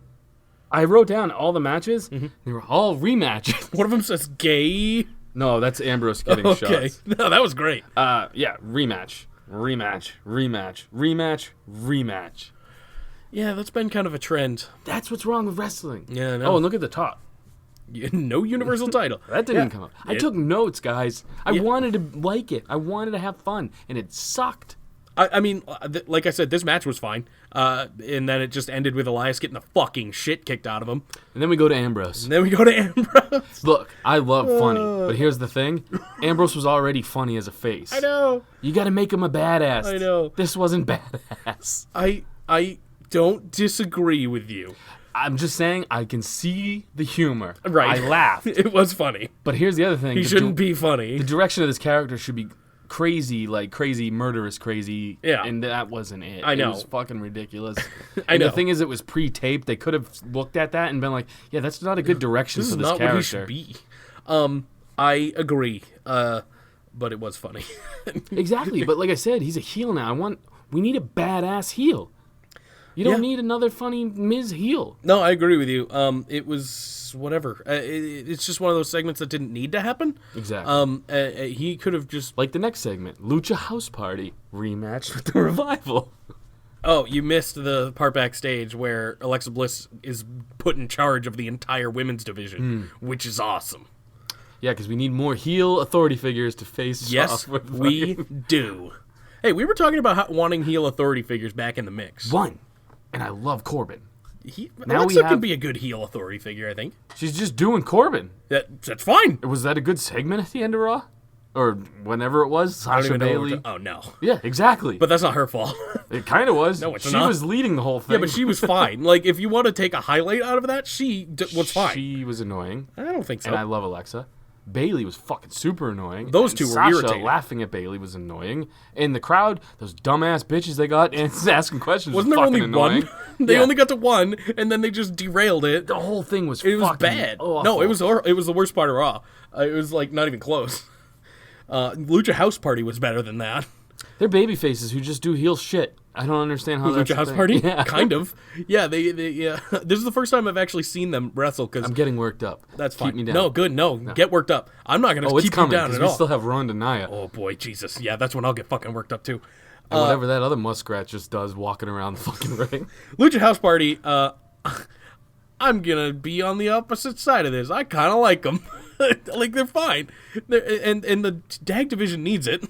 I wrote down all the matches. They were all rematches. One of them says gay. No, that's Ambrose getting Okay. shots. No, that was great. Yeah, rematch. Yeah, that's been kind of a trend. That's what's wrong with wrestling. Yeah, I know. Oh, and look at the top. No universal title. That didn't come up. I took notes, guys. I wanted to like it. I wanted to have fun, and it sucked. I mean, like I said, this match was fine. And then it just ended with Elias getting the fucking shit kicked out of him. And then we go to Ambrose. And then we go to Ambrose. Look, I love funny, but here's the thing. Ambrose was already funny as a face. I know. You got to make him a badass. I know. This wasn't badass. I don't disagree with you. I'm just saying I can see the humor. Right. I laughed. It was funny. But here's the other thing. He shouldn't be funny. The direction of this character should be crazy, like crazy, murderous, crazy. Yeah. And that wasn't it. I know. It was fucking ridiculous. I know. The thing is, it was pre-taped. They could have looked at that and been like, yeah, that's not a good direction for this character. What he should be. I agree. But it was funny. Exactly. But like I said, he's a heel now. We need a badass heel. You don't need another funny Miz heel. No, I agree with you. It was whatever. It's just one of those segments that didn't need to happen. Exactly. He could have just... Like the next segment, Lucha House Party, rematch with the Revival. Oh, you missed the part backstage where Alexa Bliss is put in charge of the entire women's division, which is awesome. Yeah, because we need more heel authority figures to face Yes, off with. we do. Hey, we were talking about wanting heel authority figures back in the mix. One. And I love Corbin. Alexa can be a good heel authority figure, I think. She's just doing Corbin. That's fine. Was that a good segment at the end of Raw? Or whenever it was? Sasha Bailey? Oh, no. Yeah, exactly. But that's not her fault. It kind of was. No, it's she not. was leading the whole thing. Yeah, but she was fine. Like, if you want to take a highlight out of that, she was fine. She was annoying. I don't think so. And I love Alexa. Bailey was fucking super annoying. Those two were Sasha irritating. Laughing at Bailey was annoying. In the crowd, those dumbass bitches they got asking questions Wasn't was there fucking only annoying. one? They only got to one, and then they just derailed it. The whole thing was It was fucking bad. awful. No, it was the worst part of Raw. It was, like, not even close. Lucha House Party was better than that. They're baby faces who just do heel shit. I don't understand how that's Lucha a House thing. Party? Yeah. Kind of. Yeah, they this is the first time I've actually seen them wrestle, because I'm getting worked up. that's fine. Keep me down. No, good, no. Get worked up. I'm not going to It's keep you coming down because at we all. still have Ronda Naya. Oh, boy, Jesus. Yeah, that's when I'll get fucking worked up, too. And whatever that other muskrat just does walking around the fucking ring. Lucha House Party, I'm going to be on the opposite side of this. I kind of like them. Like, they're fine. And the tag division needs it.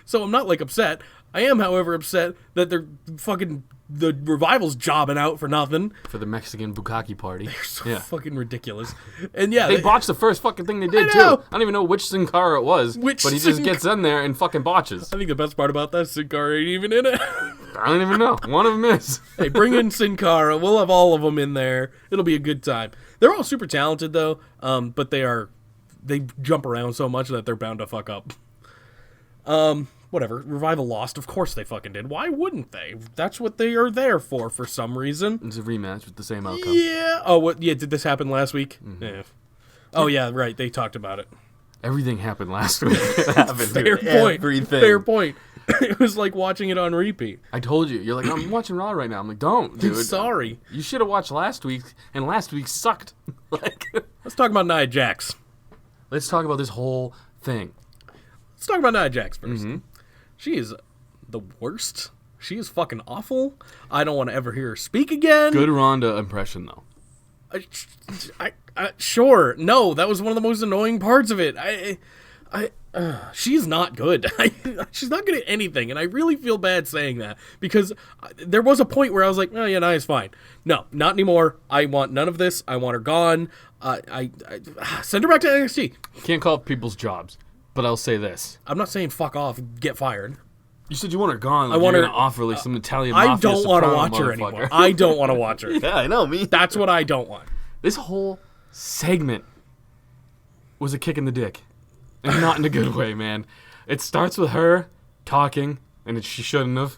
So I'm not, like, upset. I am, however, upset that they're fucking... The Revival's jobbing out for nothing. For the Mexican bukkake party. They're so fucking ridiculous. And yeah... They botched the first fucking thing they did, too. know. I don't even know which Sin Cara it was. But he just gets in there and fucking botches. I think the best part about that, Sin Cara ain't even in it. I don't even know. One of them is. Hey, bring in Sin Cara. We'll have all of them in there. It'll be a good time. They're all super talented, though. But they jump around so much that they're bound to fuck up. whatever. Revival lost. Of course they fucking did. Why wouldn't they? That's what they are there for some reason. It's a rematch with the same outcome. Yeah. Oh, what? Yeah. Did this happen last week? Yeah. Oh yeah, right. They talked about it. Everything happened last week. It happened, Fair dude. point. Everything. Fair point. It was like watching it on repeat. I told you. You're like, I'm watching Raw right now. I'm like, don't, dude. Sorry. You should have watched last week, and last week sucked. Like, Let's talk about Nia Jax. let's talk about this whole thing. Let's talk about Nia Jax 1st. She is the worst. She is fucking awful. I don't want to ever hear her speak again. Good Ronda impression, though. Sure. No, that was one of the most annoying parts of it. She's not good. She's not good at anything, and I really feel bad saying that because there was a point where I was like, "Oh yeah, Nia's fine." No, not anymore. I want none of this. I want her gone. I send her back to NXT. Can't call it people's jobs, but I'll say this. I'm not saying fuck off, get fired. You said you want her gone. Like I want you're her- gonna offer like some Italian I mafia don't want to soprano watch her motherfucker. anymore. I don't want to watch her. Yeah, I know, me. That's what I don't want. This whole segment was a kick in the dick. And not in a good way, man. It starts with her talking, and she shouldn't have.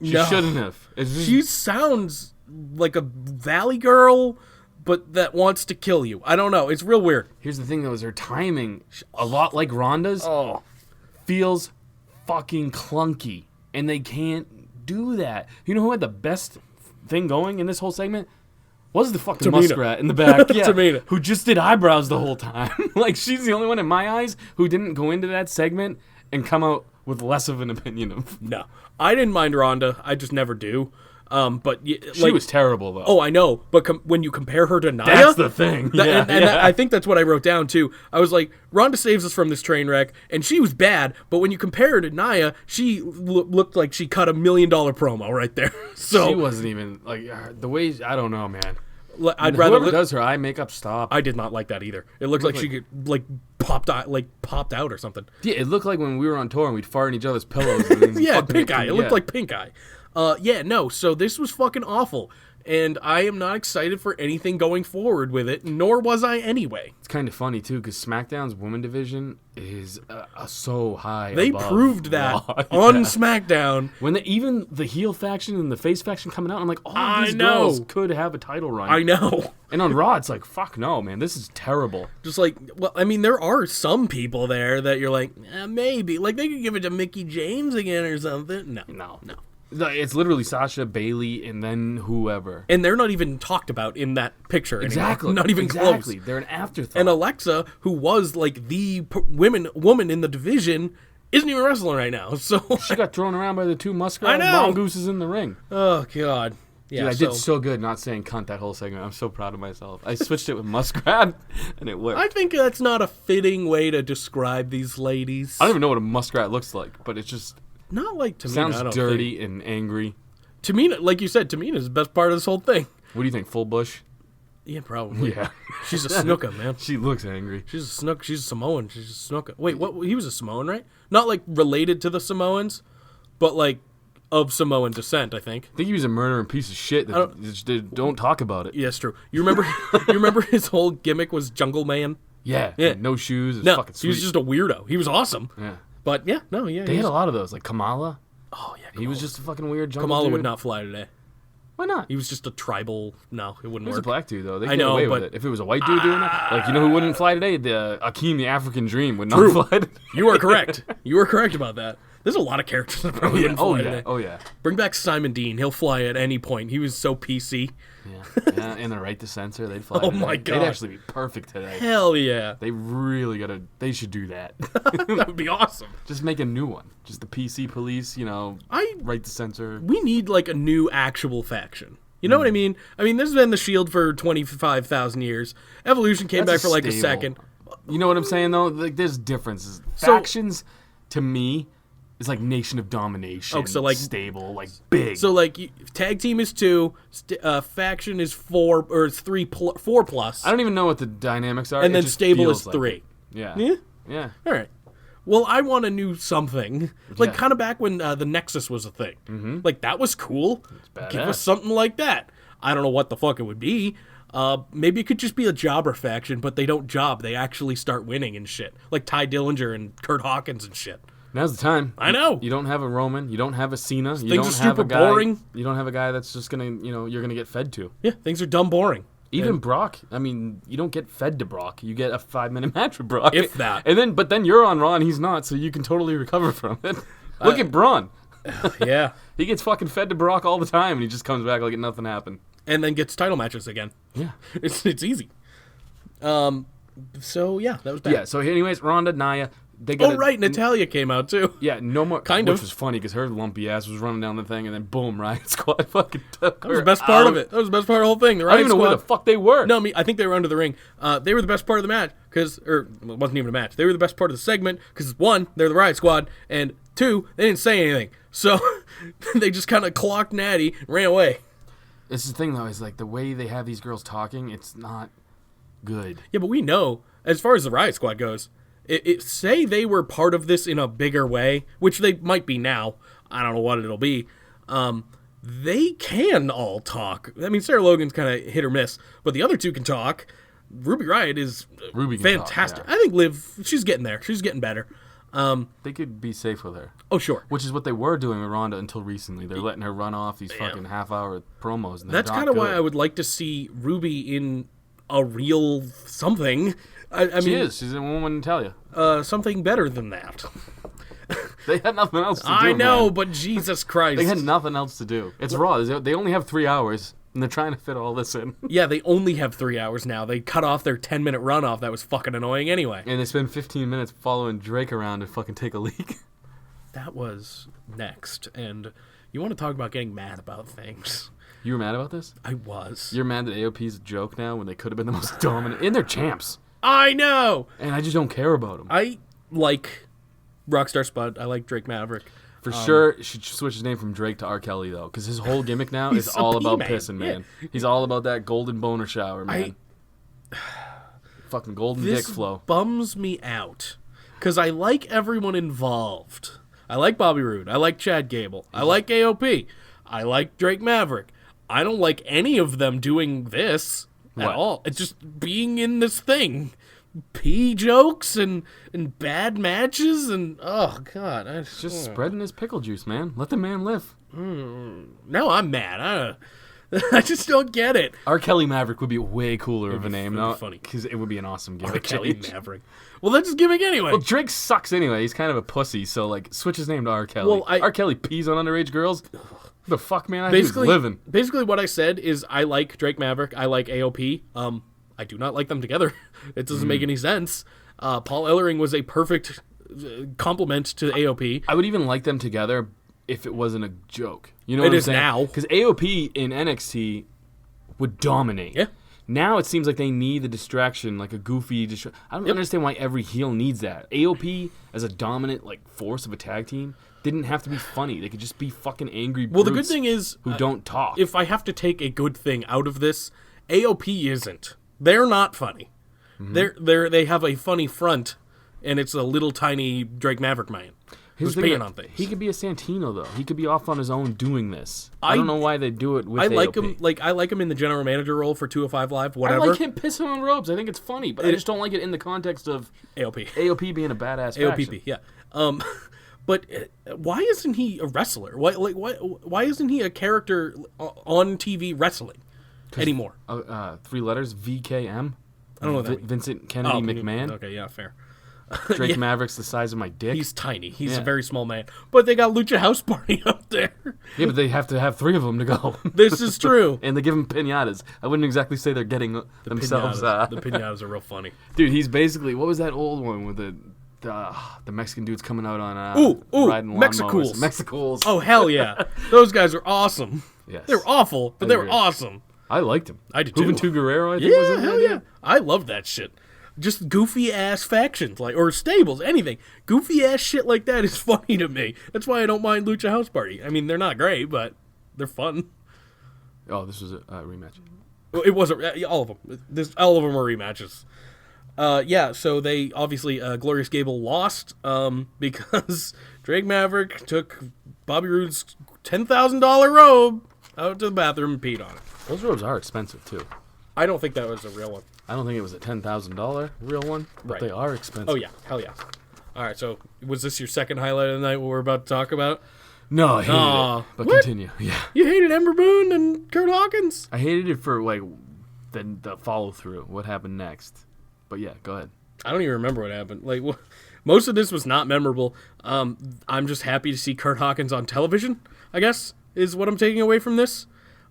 She No. shouldn't have. It's just, She sounds like a valley girl, but that wants to kill you. I don't know. It's real weird. here's the thing, though, is her timing, a lot like Ronda's, feels fucking clunky. And they can't do that. You know who had the best thing going in this whole segment? Was the fucking Tamina. muskrat in the back, yeah, Tamina. who just did eyebrows the whole time. Like, she's the only one in my eyes who didn't go into that segment and come out with less of an opinion of. No, I didn't mind Ronda. I just never do. But She was terrible, though. Oh, I know. But when you compare her to Nia, That's the thing. Yeah, and yeah. I think that's what I wrote down too. I was like, Ronda saves us from this train wreck, and she was bad. But when you compare her to Nia, she looked like she cut $1 million promo right there. So She wasn't even, like, the way, I don't know, man. I'd rather. Whoever does her eye makeup, stop. I did not like that either. It looked like she could popped out or something. Yeah, it looked like when we were on tour and we'd fart in each other's pillows. And then Yeah, fucking pink make eye. It them- looked yeah. like pink eye. Yeah, no. So this was fucking awful, and I am not excited for anything going forward with it. Nor was I anyway. It's kind of funny, too, because SmackDown's women division is so high They above proved that Raw. on Yeah. SmackDown. When even the heel faction and the face faction coming out, I'm like, all I these know. girls could have a title run. I know. And on Raw, it's like, fuck no, man, this is terrible. Just like, well, I mean, there are some people there that you're like, maybe. Like, they could give it to Mickey James again or something. No. It's literally Sasha, Bailey, and then whoever. And they're not even talked about in that picture anymore. Exactly. Not even exactly. close. They're an afterthought. And Alexa, who was like the woman in the division, isn't even wrestling right now. So she got thrown around by the two muskrat I know. mongooses in the ring. oh god, yeah. Dude, I did so good not saying cunt that whole segment. I'm so proud of myself. I switched it with muskrat, and it worked. I think that's not a fitting way to describe these ladies. I don't even know what a muskrat looks like, but it just Not like Tamina. I sounds don't dirty and angry. Think. Tamina, like you said, Tamina is the best part of this whole thing. What do you think, full bush? Yeah, probably. Yeah. She's a snooker, man. She looks angry. She's a snook. She's a Samoan. She's a snooker. Wait, what? He was a Samoan, right? Not like related to the Samoans, but like of Samoan descent, I think. I think he was a murdering piece of shit. That don't talk about it. Yes, true. You remember? You remember his whole gimmick was Jungle Man? Yeah. Yeah. No shoes. It was No, fucking he sweet. was just a weirdo. He was awesome. Yeah. But yeah, no, yeah. They he had was- a lot of those, like Kamala. Oh yeah, He was just a fucking weird jungle Kamala dude. would not fly today. Why not? He was just a tribal. No, it wouldn't He was a work. black dude, though. They I get know, away but- with it. If it was a white dude doing that, like, you know who wouldn't fly today? The Akeem, the African Dream, would not True. fly today. You are correct. You are correct about that. There's a lot of characters that probably wouldn't Oh, fly yeah. today. Oh, yeah. Bring back Simon Dean. He'll fly at any point. He was so PC. Yeah. And the right to censor, they'd fly Oh today. my God. They'd actually be perfect today. Hell yeah. They really gotta, they should do that. That would be awesome. Just make a new one. Just the PC police, right to censor. We need like a new actual faction. You know what I mean? I mean, this has been the Shield for 25,000 years. Evolution came That's back for like a stable. second. You know what I'm saying, though? Like, there's differences. So- Factions, to me, is like Nation of Domination. Oh, so, like- stable, like big. So like tag team is 2, faction is 4 or it's 4 plus, I don't even know what the dynamics are. and It then just stable feels is like 3. it. Yeah. Yeah. Yeah. All right. Well, I want a new something. Like Yeah. kind of back when the Nexus was a thing. Mm-hmm. Like that was cool. Give badass. us something like that. I don't know what the fuck it would be. Maybe it could just be a jobber faction, but they don't job. They actually start winning and shit. Like Ty Dillinger and Kurt Hawkins and shit. Now's the time. I know. You don't have a Roman. You don't have a Cena. You Things don't are have super a guy, boring. You don't have a guy that's just gonna, you're gonna get fed to. Yeah, things are dumb boring. Even Brock. I mean, you don't get fed to Brock. You get a 5-minute match with Brock. If that. But then you're on Raw and he's not, so you can totally recover from it. Look at Braun. Yeah. He gets fucking fed to Brock all the time, and he just comes back like nothing happened. And then gets title matches again. Yeah. It's easy. So, yeah, that was bad. Yeah, so anyways, Ronda, Nia, they got Oh, right, Natalia came out, too. Yeah, no more. Kind which of. was funny because her lumpy ass was running down the thing, and then boom, Riot Squad fucking took That was the best part of it. That was the best part of the whole thing. The I don't Riot even know where Squad. the fuck they were. No, I think they were under the ring. They were the best part of the match it wasn't even a match. They were the best part of the segment because 1, they're the Riot Squad, and 2, they didn't say anything. So they just kind of clocked Natty and ran away. This is the thing, though, is like the way they have these girls talking, it's not good. Yeah, but we know, as far as the Riot Squad goes, say they were part of this in a bigger way, which they might be now. I don't know what it'll be. They can all talk. I mean, Sarah Logan's kind of hit or miss, but the other two can talk. Ruby Riott is Ruby can fantastic. talk, yeah. I think Liv, she's getting there. She's getting better. They could be safe with her. Oh, sure. Which is what they were doing with Ronda until recently. They're letting her run off these fucking half-hour promos. And That's kind of why I would like to see Ruby in a real something. I She mean, is. She's a woman in Italia. Something better than that. They had nothing else to do, I know, man. but Jesus Christ. They had nothing else to do. It's Raw. They only have 3 hours, and they're trying to fit all this in. Yeah, they only have 3 hours now. They cut off their 10-minute runoff. That was fucking annoying anyway. And they spend 15 minutes following Drake around to fucking take a leak. That was next. And you want to talk about getting mad about things. You were mad about this? I was. You're mad that AOP's a joke now when they could have been the most dominant. And they're champs. I know! And I just don't care about them. I like Rockstar Spud. I like Drake Maverick. For sure, should switch his name from Drake to R. Kelly, though, because his whole gimmick now is a all about P-man, pissing, man. yeah. He's all about that golden boner shower, man. Fucking golden dick This flow. bums me out. Because I like everyone involved. I like Bobby Roode. I like Chad Gable. I like AOP. I like Drake Maverick. I don't like any of them doing this at What? all. It's just being in this thing. Pee jokes and bad matches and oh god, Just spreading his pickle juice, man. Let the man live. now I'm mad. I just don't get it. R. Kelly Maverick would be way cooler of a name, it'd be though. funny. Because it would be an awesome gimmick. Kelly change. Maverick. Well, that's his gimmick anyway. Well, Drake sucks anyway. He's kind of a pussy, so like switch his name to R. Kelly. Well, R. Kelly pees on underage girls. The fuck, man? He's living. Basically, what I said is I like Drake Maverick. I like AOP. I do not like them together. It doesn't make any sense. Paul Ellering was a perfect compliment to AOP. I would even like them together if it wasn't a joke. You know what It I'm is saying? now. Because AOP in NXT would dominate. Yeah. Now it seems like they need the distraction, like a goofy I don't understand why every heel needs that. AOP as a dominant like force of a tag team didn't have to be funny. They could just be fucking angry Well, the good brutes thing is who don't talk. if I have to take a good thing out of this, AOP isn't. They're not funny. They have a funny front, and it's a little tiny Drake Maverick man Here's who's the thing, paying like, on things. He could be a Santino though. He could be off on his own doing this. I don't know why they do it with I like AOP. him. I like him in the general manager role for 205 Live. I Whatever. like him pissing on ropes. I think it's funny, but I just don't like it in the context of AOP. AOP being a badass faction. AOPP. Yeah. But why isn't he a wrestler? Why isn't he a character on TV wrestling anymore? 3 letters, VKM. I don't know what that means. Vincent Kennedy McMahon. Okay, yeah, fair. Drake Maverick's the size of my dick. He's tiny. He's a Yeah. very small man. But they got Lucha House Party up there. Yeah, but they have to have 3 of them to go. This is true. And they give him pinatas. I wouldn't exactly say they're getting themselves. The pinatas are real funny. Dude, he's basically, what was that old one with the Mexican dudes coming out on riding lawnmowers? Mexicools. Mexicools. Oh, hell yeah. Those guys are awesome. Yes. They were awful, but they were agree. awesome. I liked him. I did too. Juventud Guerrero, I think was Yeah, in hell there. yeah. I love that shit. Just goofy ass factions, or stables, anything. Goofy ass shit like that is funny to me. That's why I don't mind Lucha House Party. I mean, they're not great, but they're fun. Oh, this was a rematch. Well, it wasn't all of them. All of them are rematches. Yeah, so they obviously Glorious Gable lost because Drake Maverick took Bobby Roode's $10,000 robe out to the bathroom and peed on it. Those robes are expensive, too. I don't think that was a real one. I don't think it was a $10,000 real one, but Right. they are expensive. Oh yeah, hell yeah. All right, so was this your second highlight of the night? What we're about to talk about? No, I hated Aw. it. But What? continue. Yeah. You hated Ember Moon and Kurt Hawkins? I hated it for, like, the follow-through. What happened next? But, yeah, go ahead. I don't even remember what happened. Like, most of this was not memorable. I'm just happy to see Kurt Hawkins on television, I guess, is what I'm taking away from this.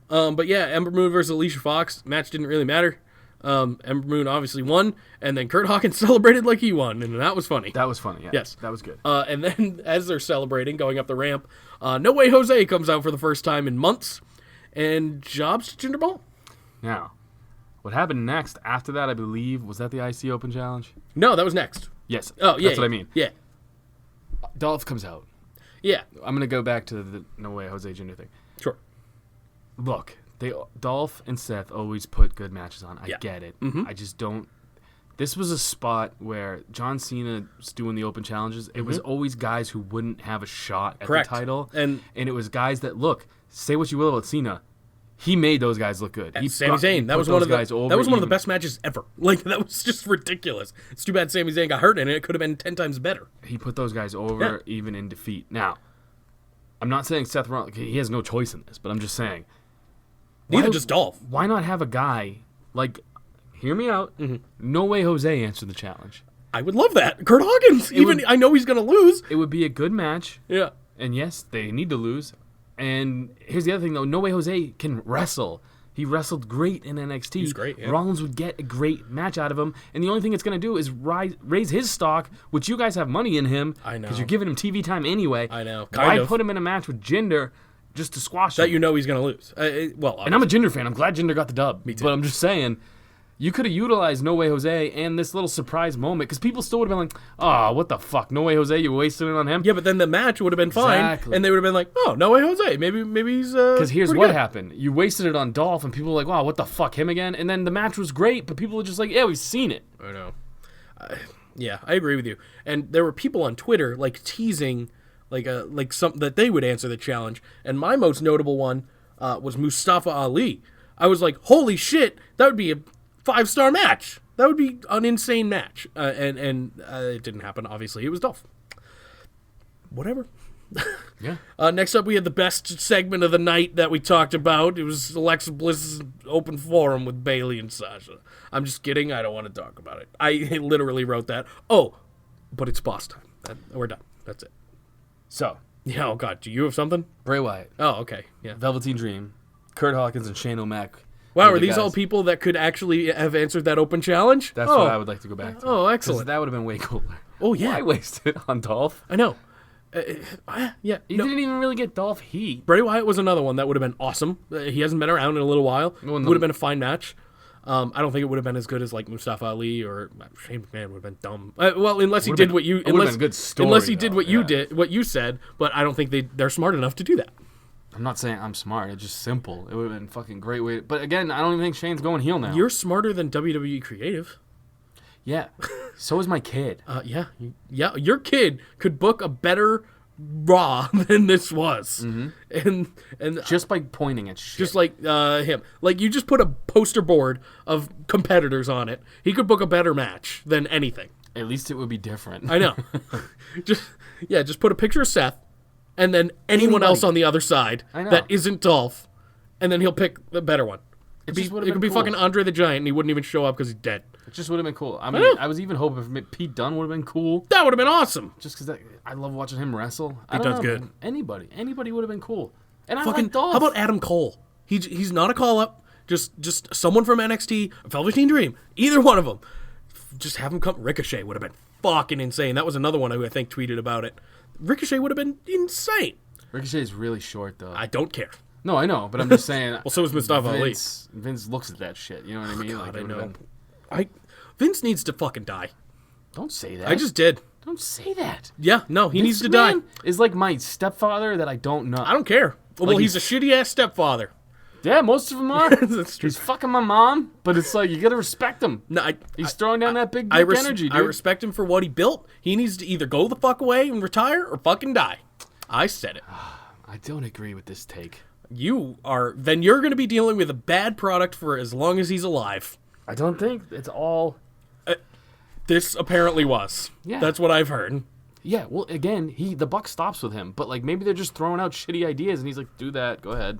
But yeah, Ember Moon versus Alicia Fox. Match didn't really matter. Ember Moon obviously won, and then Kurt Hawkins celebrated like he won, and that was funny. That was funny, yeah. Yes. That was good. And then, as they're celebrating, going up the ramp, No Way Jose comes out for the first time in months, and jobs to Jinder Mahal. Now, what happened next after that, I believe, was that the IC Open Challenge? No, that was next. Yes. Oh, yeah. That's what I mean. Yeah. Dolph comes out. Yeah. I'm going to go back to the No Way Jose Jinder thing. Sure. Look, Dolph and Seth always put good matches on. I Yeah. get it. Mhm. I just don't. This was a spot where John Cena was doing the open challenges. It was always guys who wouldn't have a shot at Correct. the title. And it was guys that, look, say what you will about Cena. He made those guys look good. He Sami brought- he Zayn, that put was one those of the guys over that was one of the even. best matches ever. Like that was just ridiculous. It's too bad Sami Zayn got hurt, and it could have been 10 times better. He put those guys over even in defeat. Now, I'm not saying Seth Rollins, he has no choice in this, but I'm just saying. Neither why- does Dolph. Why not have a guy like, hear me out, No Way Jose answer the challenge? I would love that. Kurt Hawkins. I know he's gonna lose. It would be a good match, Yeah. and yes, they need to lose. And here's the other thing, though. No Way Jose can wrestle. He wrestled great in NXT. He's great, yeah. Rollins would get a great match out of him, and the only thing it's going to do is raise his stock, which you guys have money in him. I know. Because you're giving him TV time anyway. I know. Why Kind of. put him in a match with Jinder just to squash That him? you know he's gonna lose. And I'm a Jinder fan. I'm glad Jinder got the dub. Me too. But I'm just saying, you could have utilized No Way Jose and this little surprise moment, because people still would have been like, oh, what the fuck? No Way Jose, you wasted it on him? yeah, but then the match would have been fine, Exactly. and they would have been like, "Oh, No Way Jose. Maybe he's." Because here's pretty what good." happened. You wasted it on Dolph, and people were like, wow, what the fuck, him again? And then the match was great, but people were just like, yeah, we've seen it. I know. Yeah, I agree with you. And there were people on Twitter like teasing, like something that they would answer the challenge. And my most notable one was Mustafa Ali. I was like, holy shit, that would be a 5-star match. That would be an insane match. And it didn't happen. Obviously, it was Dolph. Whatever. Yeah. Next up, we had the best segment of the night that we talked about. It was Alexa Bliss's open forum with Bayley and Sasha. I'm just kidding. I don't want to talk about it. I literally wrote that. Oh, but it's boss time. We're done. That's it. So, Yeah. Oh God. Do you have something? Bray Wyatt, Oh, okay. Yeah. Velveteen Dream, Kurt Hawkins, and Shane O'Mac. Wow. were Are the these all guys. people that could actually have answered that open challenge? That's what I would like to go back to. Oh, 'Cause excellent. That would have been way cooler. Oh, yeah. Why waste it on Dolph? I know. Yeah. You no. didn't even really get Dolph heat. Bray Wyatt was another one that would have been awesome. He hasn't been around in a little while. Well, no. Would have been a fine match. I don't think it would have been as good as like Mustafa Ali or Shane McMahon would have been dumb. Well, unless he Would've did been- what you it would've unless been a good story, unless he did though, what you yeah. did, what you said. But I don't think they're smart enough to do that. I'm not saying I'm smart. It's just simple. It would have been fucking great way. But again, I don't even think Shane's going heel now. You're smarter than WWE Creative. Yeah. So is my kid. Yeah. Your kid could book a better Raw than this was, and Just by pointing at shit. just like him, like you just put a poster board of competitors on it. He could book a better match than anything. At least it would be different. I know. just put a picture of Seth, and then anyone Anybody. else on the other side I know. that isn't Dolph, and then he'll pick the better one. It just could would've be been cool. fucking Andre the Giant, and he wouldn't even show up because he's dead. It just would have been cool. I mean, know. I was even hoping if Pete Dunne would have been cool. That would have been awesome. Just because I love watching him wrestle. I He don't does know, good. man. Anybody would have been cool. And I Fucking like Dolph. how about Adam Cole? He's not a call up. Just someone from NXT, Velveteen Dream, either one of them. Just have him come. Ricochet would have been fucking insane. That was another one who I think tweeted about it. Ricochet would have been insane. Ricochet's really short though. I don't care. No, I know, but I'm just saying. Well, so is Mustafa Ali. Vince looks at that shit. You know what I mean? God, it I would've know. been- Vince needs to fucking die. Don't say that. I just did. don't say that. Yeah, no, he needs Vince to die. McMahon is like my stepfather that I don't know. I don't care. Well, Like he's a shitty ass stepfather. Yeah, most of them are. That's true. He's fucking my mom, but it's like you gotta respect him. No, He's throwing down that big I dick energy, dude. I respect him for what he built. He needs to either go the fuck away and retire or fucking die. I said it. I don't agree with this take. Then you're going to be dealing with a bad product for as long as he's alive. I don't think it's all. This apparently was. Yeah. That's what I've heard. Yeah, well, again, the buck stops with him, but like maybe they're just throwing out shitty ideas, and he's like, "Do that, go ahead."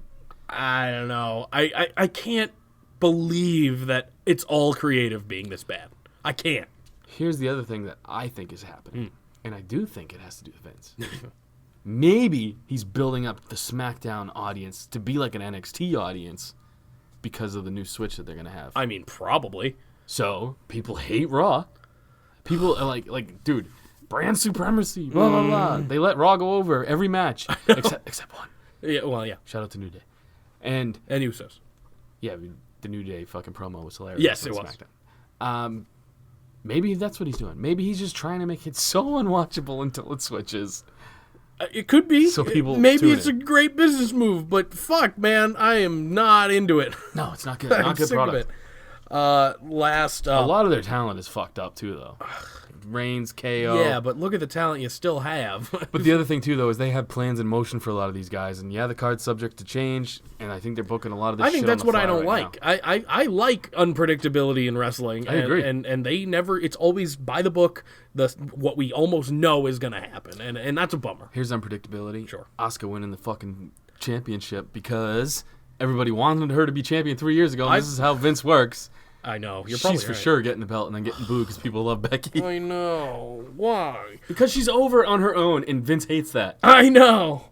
I don't know. I can't believe that it's all creative being this bad. I can't. Here's the other thing that I think is happening, and I do think it has to do with Vince. Maybe he's building up the SmackDown audience to be like an NXT audience because of the new switch that they're gonna have. I mean, probably. So people hate Raw. People are like, dude, brand supremacy, blah blah blah. They let Raw go over every match except one. Yeah, well, yeah. Shout out to New Day, and Usos. yeah, I mean, the New Day fucking promo was hilarious. Yes, on it was. SmackDown. Maybe that's what he's doing. Maybe he's just trying to make it so unwatchable until it switches. It could be. So people maybe tune it's in. a great business move, but fuck, man, I am not into it. No, it's not good. I'm Not good sick product. of it. Last. A lot of their talent is fucked up too, though. Reigns, KO. Yeah, but look at the talent you still have. But the other thing too, though, is they have plans in motion for a lot of these guys, and yeah, the card's subject to change. And I think they're booking a lot of this. I think shit that's on the what I fly don't right like. now. I like unpredictability in wrestling. I agree. And they never. It's always by the book. What we almost know is going to happen, and that's a bummer. Here's unpredictability. Sure. Asuka winning the fucking championship because everybody wanted her to be champion 3 years ago. And this is how Vince works. I know you're probably She's for right. sure getting the belt and then getting booed because people love Becky. I know why. Because she's over on her own, and Vince hates that. I know.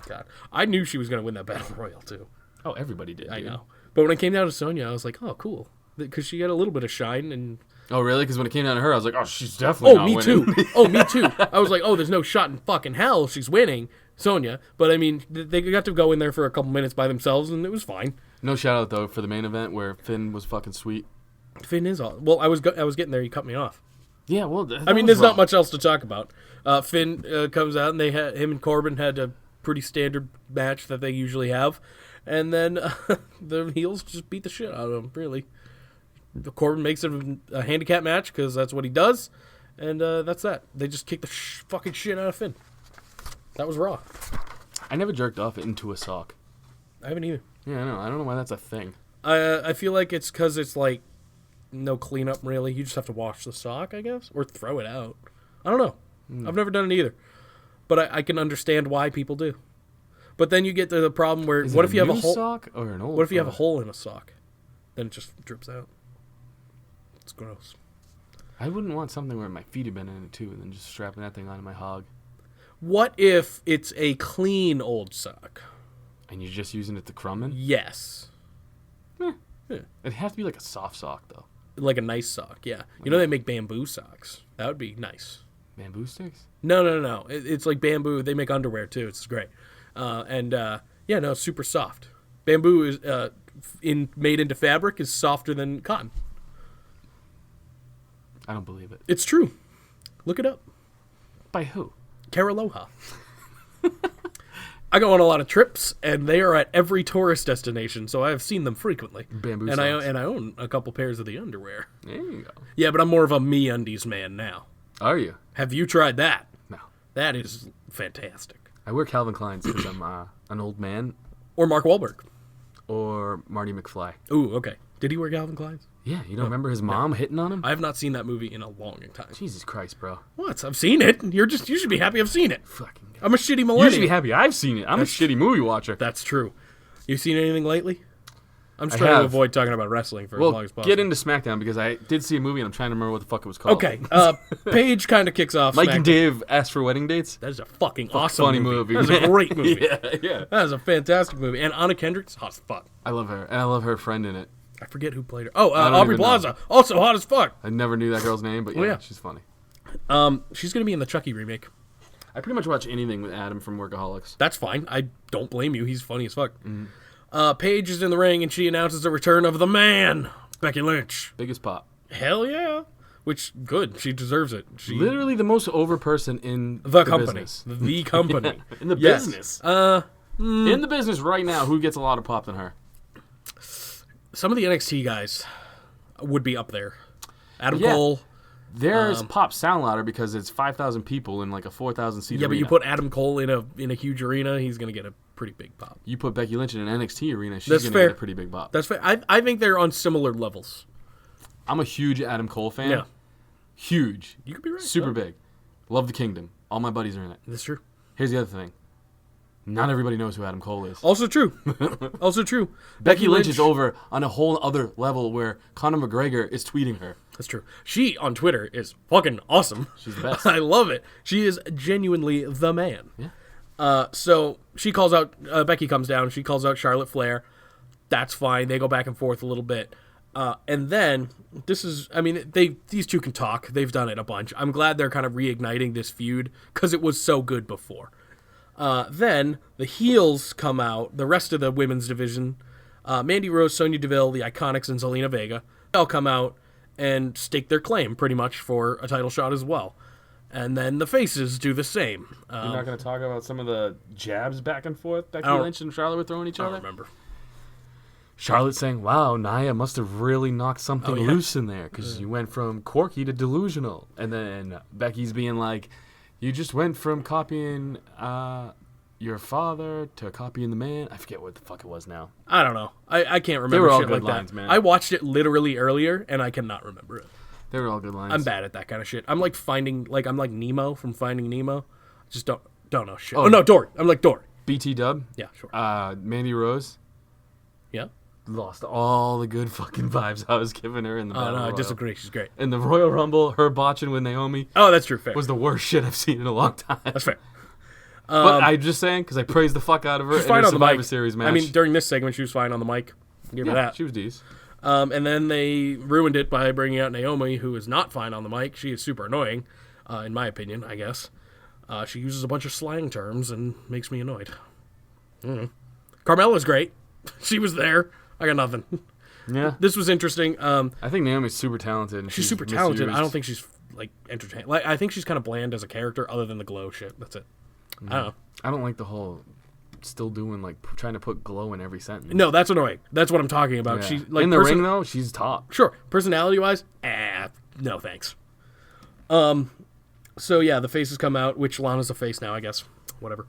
God, I knew she was going to win that battle royal too. Oh, everybody did. I dude. know. But when it came down to Sonya, I was like, oh, cool, because she got a little bit of shine and. Oh, really? Because when it came down to her, I was like, oh, she's definitely not Me winning. too. Oh, me too. I was like, oh, there's no shot in fucking hell she's winning, Sonya. But I mean, they got to go in there for a couple minutes by themselves, and it was fine. No shout out, though, for the main event where Finn was fucking sweet. Finn is all. Well, I was getting there. You cut me off. Yeah, well, I mean, there's not much else to talk about. Finn comes out, and him and Corbin had a pretty standard match that they usually have, and then the heels just beat the shit out of him. Really, Corbin makes it a handicap match because that's what he does, and that's that. They just kick the fucking shit out of Finn. That was Raw. I never jerked off into a sock. I haven't either. Yeah, I know. I don't know why that's a thing. I feel like it's because it's like no cleanup really. You just have to wash the sock, I guess, or throw it out. I don't know. I've never done it either, but I can understand why people do. But then you get to the problem where Is what it if you have a new hole? sock or an old? What if you have a sock? hole in a sock? Then it just drips out. It's gross. I wouldn't want something where my feet have been in it too, and then just strapping that thing onto my hog. What if it's a clean old sock? And you're just using it to crumb in? Yes. It'd have to be like a soft sock, though. Like a nice sock, yeah. You know they make bamboo socks. That would be nice. Bamboo sticks? No. It's like bamboo. They make underwear too. It's great. It's super soft. Bamboo is made into fabric is softer than cotton. I don't believe it. It's true. Look it up. By who? Caraloha. I go on a lot of trips, and they are at every tourist destination, so I have seen them frequently. Bamboo and socks. I own a couple pairs of the underwear. There you go. Yeah, but I'm more of a MeUndies man now. Are you? Have you tried that? No. That is fantastic. I wear Calvin Klein's because I'm an old man. Or Mark Wahlberg. Or Marty McFly. Ooh, okay. Did he wear Calvin Klein's? Yeah, you don't remember his mom hitting on him? I have not seen that movie in a long time. Jesus Christ, bro. What? I've seen it. You should be happy I've seen it. Fucking God. I'm a shitty You millennial. should be happy I've seen it. I'm a shitty movie watcher. That's true. You seen anything lately? I'm just I trying to have. avoid talking about wrestling for as long Well, as possible. get into SmackDown because I did see a movie and I'm trying to remember what the fuck it was called. Okay, Paige kind of kicks off. Mike SmackDown. and Dave asked for wedding dates. That is a fucking awesome Funny movie. That is a man. great movie. yeah. That is a fantastic movie. And Anna Kendrick's hot as fuck. I love her. And I love her friend in it. I forget who played her. Oh, don't Aubrey even know. Plaza. Also hot as fuck. I never knew that girl's name, but yeah, yeah. she's funny. She's going to be in the Chucky remake. I pretty much watch anything with Adam from Workaholics. That's fine. I don't blame you. He's funny as fuck. Paige is in the ring and she announces the return of the man, Becky Lynch. Biggest pop. Hell yeah. Which, good. She deserves it. She, Literally the most over person in the company. business. The company. In the Yes. business. In the business right now, who gets a lot of pop than her? Some of the NXT guys would be up there. Adam Yeah. Cole. Theirs pop sound louder because it's 5,000 people in like a 4,000 seat Yeah, but arena. you put Adam Cole in a huge arena, he's going to get a pretty big pop. You put Becky Lynch in an NXT arena, she's That's going to fair. get a pretty big pop. That's fair. I think they're on similar levels. I'm a huge Adam Cole fan. Yeah. Huge. You could be right. Super Yeah. big. Love the Kingdom. All my buddies are in it. That's true. Here's the other thing. Not everybody knows who Adam Cole is. Also true. Also true. Becky Lynch is over on a whole other level where Conor McGregor is tweeting her. That's true. She, on Twitter, is fucking awesome. She's the best. I love it. She is genuinely the man. Yeah. So she calls out, Becky comes down, she calls out Charlotte Flair. That's fine. They go back and forth a little bit. And then, these two can talk. They've done it a bunch. I'm glad they're kind of reigniting this feud because it was so good before. Then the heels come out, the rest of the women's division, Mandy Rose, Sonya Deville, the Iconics, and Zelina Vega, all come out and stake their claim pretty much for a title shot as well. And then the faces do the same. You're not going to talk about some of the jabs back and forth Becky don't- Lynch and Charlotte were throwing each I other? don't remember. Charlotte saying, wow, Nia must have really knocked something Oh, yeah. loose in there because you went from quirky to delusional. And then Becky's being like, you just went from copying your father to copying the man. I forget what the fuck it was now. I don't know. I can't remember They were all shit good like lines, that. man. I watched it literally earlier, and I cannot remember it. They were all good lines. I'm bad at that kind of shit. I'm like I'm like Nemo from Finding Nemo. Just don't know shit. Oh. Oh, no, Dory. I'm like Dory. BT Dub. Yeah, sure. Mandy Rose Yeah. lost all the good fucking vibes I was giving her in the Oh, Battle no, I Royal. disagree. She's great. In the Royal Rumble, her botching with Naomi Oh, that's true. Fair. was the worst shit I've seen in a long time. That's fair. But I'm just saying, because I praised the fuck out of her She's in fine her on the Survivor mic. Series match. I mean, during this segment, she was fine on the mic. Give her yeah, that. she was decent. And then they ruined it by bringing out Naomi, who is not fine on the mic. She is super annoying, in my opinion, I guess. She uses a bunch of slang terms and makes me annoyed. Carmella's great. She was there. I got nothing. Yeah. This was interesting. I think Naomi's super talented. And She's super talented. misused. I don't think she's, like, entertaining. Like, I think she's kind of bland as a character, other than the glow shit. That's it. I don't know. I don't like the whole still doing, like, trying to put glow in every sentence. No, that's annoying. That's what I'm talking about. Yeah. She, like, in the ring, though, she's top. Sure. Personality-wise, no thanks. So, yeah, the faces come out, which Lana's a face now, I guess. Whatever.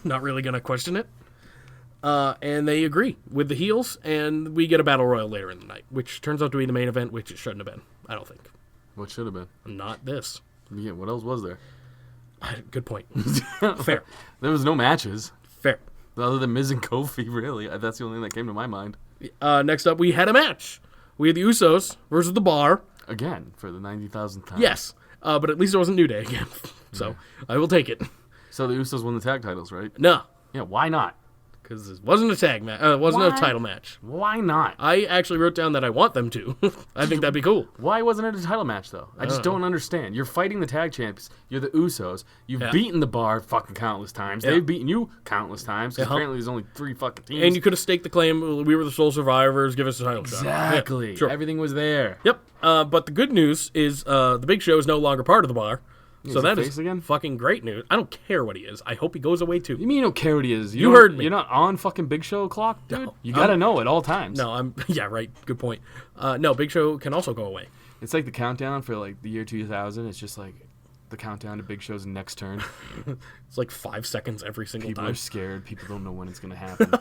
Not really going to question it. And they agree with the heels, and we get a battle royal later in the night, which turns out to be the main event, which it shouldn't have been. I don't think. What should have been? Not this. Yeah, what else was there? Good point. Fair. There was no matches. Fair. Other than Miz and Kofi, really. That's the only thing that came to my mind. Next up, we had a match. We had the Usos versus the Bar. Again, for the 90,000th time. Yes. But at least it wasn't New Day again. So, I will take it. So the Usos won the tag titles, right? No. Yeah, why not? Because it wasn't a tag match. It wasn't a Why? title match. Why not? I actually wrote down that I want them to. I think that'd be cool. Why wasn't it a title match, though? I just don't understand. You're fighting the tag champs. You're the Usos. You've beaten the Bar fucking countless times. They've beaten you countless times, because apparently there's only 3 fucking teams. And you could have staked the claim, we were the sole survivors, give us a title shot. Exactly. Yeah, sure. Everything was there. Yep. But the good news is the Big Show is no longer part of the Bar. So he that face is again? fucking great news. I don't care what he is. I hope he goes away too. You mean you don't care what he is? You don't- heard me. You're not on fucking Big Show clock, dude? No. You gotta know at all times. No, I'm... Yeah, right. Good point. No, Big Show can also go away. It's like the countdown for like the year 2000. It's just like the countdown to Big Show's next turn. It's like 5 seconds every single People time. are scared. People don't know when it's gonna happen.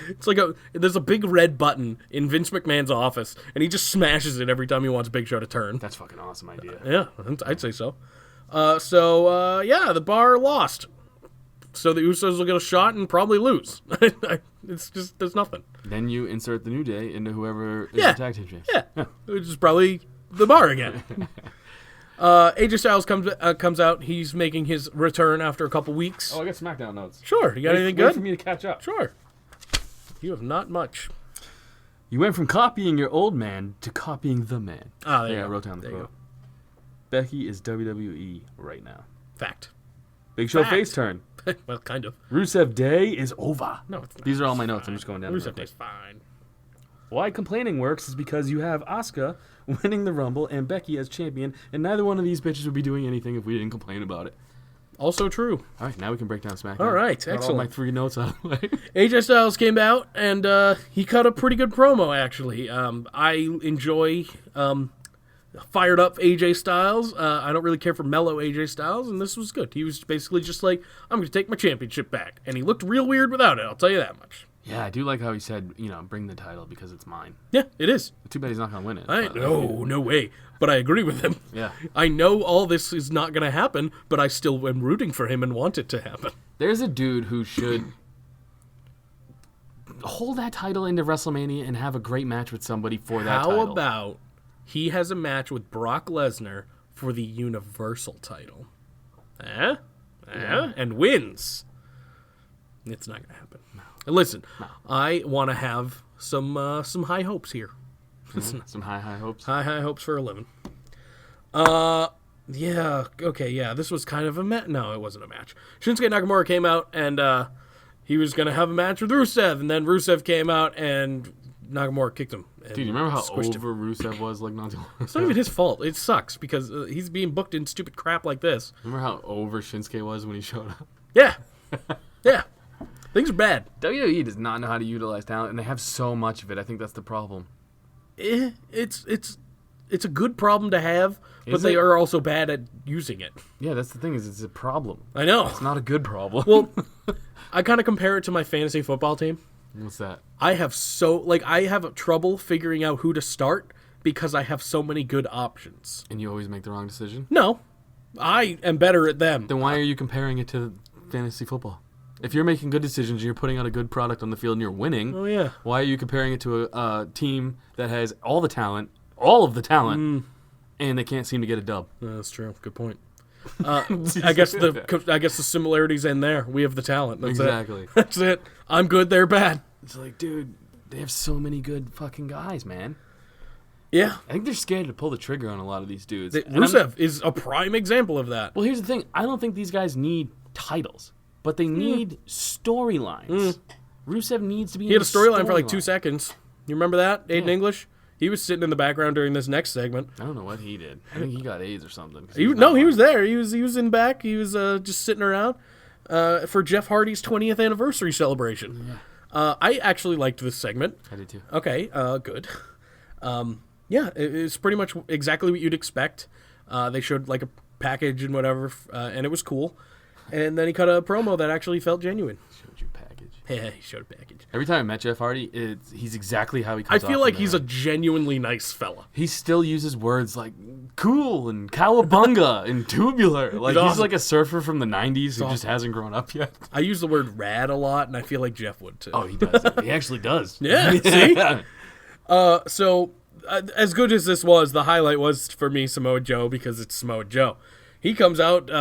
It's like there's a big red button in Vince McMahon's office, and he just smashes it every time he wants Big Show to turn. That's a fucking awesome idea. Yeah, I'd say so. Yeah, the Bar lost. So the Usos will get a shot and probably lose. It's just, there's nothing. Then you insert the New Day into whoever is Yeah. the tag team champs. Yeah, which is probably the Bar again. AJ Styles comes out. He's making his return after a couple weeks. Oh, I got SmackDown notes. Sure, you got anything Wait good? for me to catch up. Sure. You have not much. You went from copying your old man to copying the man. Ah, there you I go. wrote down the There you quote. Becky is WWE right now. Fact. Big Show Fact. face turn. Well, kind of. Rusev Day is over. No, it's not. These are all my notes. I'm just going down. Rusev Day's fine. Why complaining works is because you have Asuka winning the Rumble and Becky as champion, and neither one of these bitches would be doing anything if we didn't complain about it. Also true. All right, now we can break down SmackDown. All right, Got all excellent. my 3 notes out of the way. AJ Styles came out and he cut a pretty good promo. Actually, I enjoy fired up AJ Styles. I don't really care for mellow AJ Styles, and this was good. He was basically just like, I'm going to take my championship back, and he looked real weird without it. I'll tell you that much. Yeah, I do like how he said, bring the title because it's mine. Yeah, it is. Too bad he's not going to win it. No way. But I agree with him. Yeah. I know all this is not going to happen, but I still am rooting for him and want it to happen. There's a dude who should hold that title into WrestleMania and have a great match with somebody for that title. How about he has a match with Brock Lesnar for the Universal title? And wins. It's not going to happen. No. Listen, I want to have some high hopes here. Some high hopes. High hopes for 11. Yeah, okay, yeah, this was kind of a match. No, it wasn't a match. Shinsuke Nakamura came out, and he was going to have a match with Rusev, and then Rusev came out, and Nakamura kicked him. Dude, you remember how over Rusev was like not too long ago? It's not even his fault. It sucks, because he's being booked in stupid crap like this. Remember how over Shinsuke was when he showed up? Yeah. Yeah. Things are bad. WWE does not know how to utilize talent, and they have so much of it. I think that's the problem. It's a good problem to have, but Is they it? are also bad at using it. Yeah, that's the thing is it's a problem. I know. It's not a good problem. Well, I kind of compare it to my fantasy football team. What's that? I have trouble figuring out who to start because I have so many good options. And you always make the wrong decision? No, I am better at them. Then why are you comparing it to fantasy football? If you're making good decisions and you're putting out a good product on the field and you're winning, Oh yeah. why are you comparing it to a team that has all of the talent, and they can't seem to get a dub? That's true. Good point. I guess the similarities end there. We have the talent. That's Exactly. it. That's it. I'm good. They're bad. It's like, dude, they have so many good fucking guys, man. Yeah. I think they're scared to pull the trigger on a lot of these dudes. Rusev is a prime example of that. Well, here's the thing. I don't think these guys need titles, but they need storylines. Rusev needs to be. He had a storyline for like 2 seconds. You remember that? Aiden English. He was sitting in the background during this next segment. I don't know what he did. I think he got AIDS or something. He was there. He was in back. He was just sitting around for Jeff Hardy's 20th anniversary celebration. Yeah. I actually liked this segment. I did too. Okay, good. Yeah, it's pretty much exactly what you'd expect. They showed like a package and whatever, and it was cool. And then he cut a promo that actually felt genuine. Showed you package. Yeah, he showed a package. Every time I met Jeff Hardy, he's exactly how he comes off. I feel like he's a genuinely nice fella. He still uses words like cool and cowabunga and tubular. Like he's awesome. like a surfer from the 90s who just hasn't grown up yet. I use the word rad a lot, and I feel like Jeff would too. Oh, he does. He actually does. Yeah, see? So, as good as this was, the highlight was for me Samoa Joe because it's Samoa Joe. He comes out,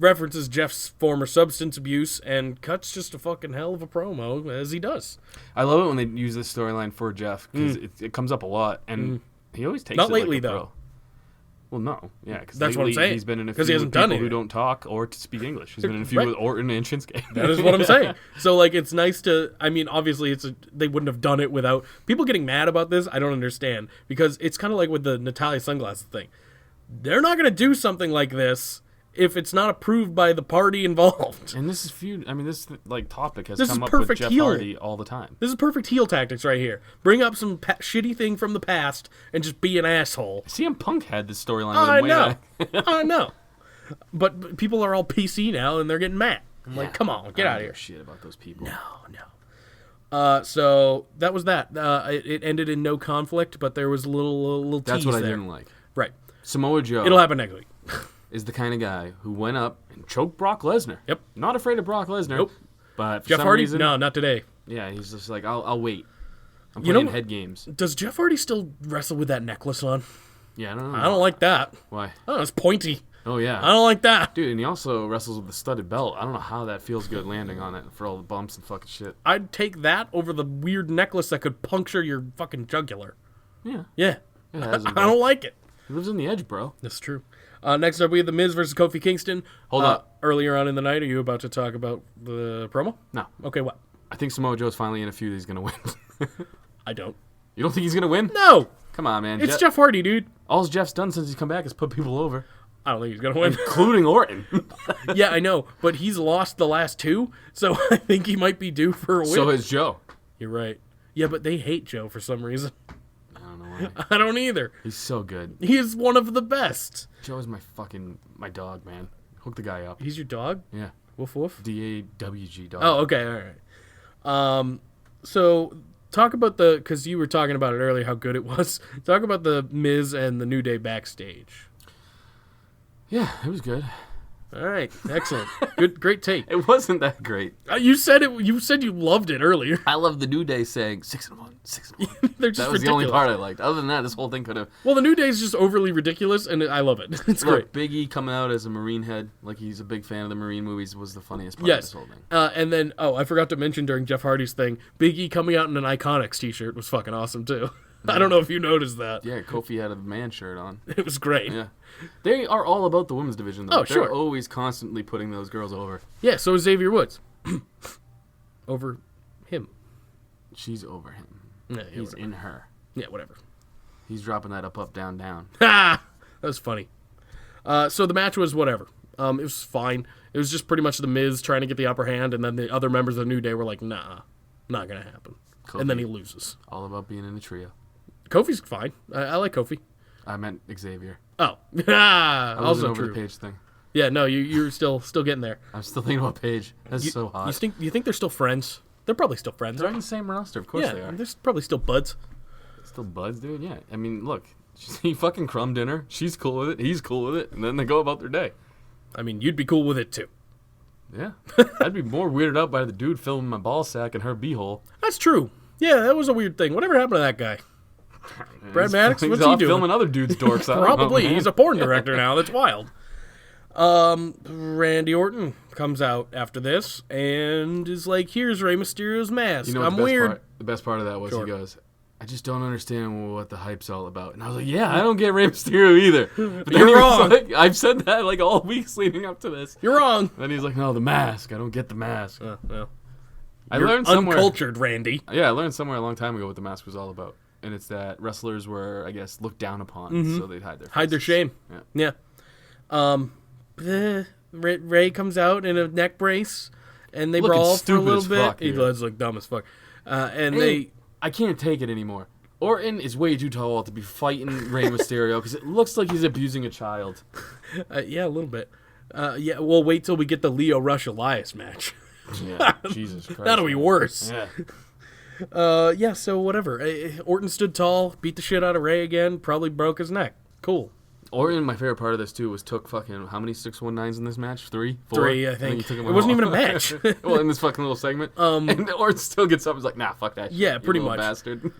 references Jeff's former substance abuse, and cuts just a fucking hell of a promo, as he does. I love it when they use this storyline for Jeff because it comes up a lot, and he always takes Not it lately, like a though. pro. Well, no. Yeah, because That's what I'm saying. He's been in a 'Cause few he with hasn't done people who anything. don't talk or to speak English. He's been in a few Right. with Orton and Shinsuke. That is what I'm saying. So, like, it's nice to... I mean, obviously, they wouldn't have done it without... People getting mad about this, I don't understand. Because it's kind of like with the Natalia sunglasses thing. They're not going to do something like this if it's not approved by the party involved. And this is this like topic has This is come up with perfect Jeff heel. Hardy all the time. This is perfect heel tactics right here. Bring up some shitty thing from the past and just be an asshole. CM Punk had this storyline with I him way know. back. I know. But people are all PC now and they're getting mad. I'm like, come on, get I out of don't here. give a shit about those people. No. So that was that. It ended in no conflict, but there was a little That's tease what I there. didn't like. Right. Samoa Joe It'll happen next week. is the kind of guy who went up and choked Brock Lesnar. Yep. Not afraid of Brock Lesnar. Nope. But for Jeff some Hardy? reason, No, not today. Yeah, he's just like, I'll wait. I'm You know playing what- head games. Does Jeff Hardy still wrestle with that necklace on? Yeah, I don't know. I don't like that. Why? Oh, it's pointy. Oh, yeah. I don't like that. Dude, and he also wrestles with the studded belt. I don't know how that feels good landing on it for all the bumps and fucking shit. I'd take that over the weird necklace that could puncture your fucking jugular. Yeah. Yeah. It has him, I don't like it. He lives on the edge, bro. That's true. Next up, we have The Miz versus Kofi Kingston. Hold up. Earlier on in the night, are you about to talk about the promo? No. Okay, what? I think Samoa Joe's finally in a feud he's going to win. I don't. You don't think he's going to win? No! Come on, man. It's Jeff Hardy, dude. All Jeff's done since he's come back is put people over, I don't think he's going to win. including Orton. Yeah, I know, but he's lost the last two, so I think he might be due for a win. So is Joe. You're right. Yeah, but they hate Joe for some reason. I don't know why. I don't either. He's so good. He is one of the best. Joe is my dog, man. Hook the guy up. He's your dog? Yeah. Woof woof. DAWG dog. Oh, okay, all right. So talk about because you were talking about it earlier, how good it was. Talk about the Miz and the New Day backstage. Yeah, it was good. All right, excellent, good, great take. It wasn't that great. You said it. You said you loved it earlier. I love the New Day saying 6-1, 6-1. They're just That was ridiculous. the only part I liked. Other than that, this whole thing could have. Well, the New Day is just overly ridiculous, and I love it. It's great. Look, Big E coming out as a Marine head, like he's a big fan of the Marine movies, was the funniest part of this Yes, whole thing. and then I forgot to mention during Jeff Hardy's thing, Big E coming out in an Iconics t-shirt was fucking awesome too. I don't know if you noticed that. Yeah, Kofi had a man shirt on. It was great. Yeah. They are all about the women's division, though. Oh, They're sure. always constantly putting those girls over. Yeah, so is Xavier Woods. Over him. She's over him. Yeah, He's whatever. in her. Yeah, whatever. He's dropping that up, down, down. Ha! That was funny. So the match was whatever. It was fine. It was just pretty much the Miz trying to get the upper hand, and then the other members of the New Day were like, nah, not going to happen. Kofi. And then he loses. All about being in a trio. Kofi's fine. I like Kofi. I meant Xavier. Oh. I wasn't Also over true. the Paige thing. Yeah, no, you're still getting there. I'm still thinking about Paige. That's so hot. You think they're still friends? They're probably still friends, They're right? on the same roster. Of course Yeah, they are. they're probably still buds. Still buds, dude. Yeah. I mean, look. He fucking crumbed in her. She's cool with it. He's cool with it. And then they go about their day. I mean, you'd be cool with it too. Yeah. I'd be more weirded out by the dude filming my ball sack and her beehole. That's true. Yeah, that was a weird thing. Whatever happened to that guy? Brad Maddox, He's what's he off doing? filming other dudes' dorks. I don't know, Probably. man. He's a porn director now. That's wild. Randy Orton comes out after this and is like, here's Rey Mysterio's mask. You know what I'm the best weird. Part, the best part of that was Sure. he goes, I just don't understand what the hype's all about. And I was like, yeah, I don't get Rey Mysterio either. But then You're he was wrong. like, I've said that like all weeks leading up to this. You're wrong. Then he's like, no, the mask. I don't get the mask. Well, I you're learned somewhere. uncultured, Randy. Yeah, I learned somewhere a long time ago what the mask was all about. And it's that wrestlers were, I guess, looked down upon, so they'd hide their Hide their faces. shame. Yeah. Yeah. Ray comes out in a neck brace, and they Looking brawl for a stupid little as bit. fuck, He dude. does look dumb as fuck. And Hey, I can't take it anymore. Orton is way too tall to be fighting Rey Mysterio because it looks like he's abusing a child. yeah, a little bit. Yeah, we'll wait till we get the Leo Rush Elias match. Yeah, Jesus Christ. That'll be worse. Yeah. Yeah, so whatever. Orton stood tall, beat the shit out of Ray again, probably broke his neck. Cool. Orton, my favorite part of this too was took fucking how many 619s in this match? 3, 4? 3, I he think. took them It wasn't all. even a match. Well, in this fucking little segment. And Orton still gets up and is like, nah, fuck that shit. Yeah, you pretty little much. bastard.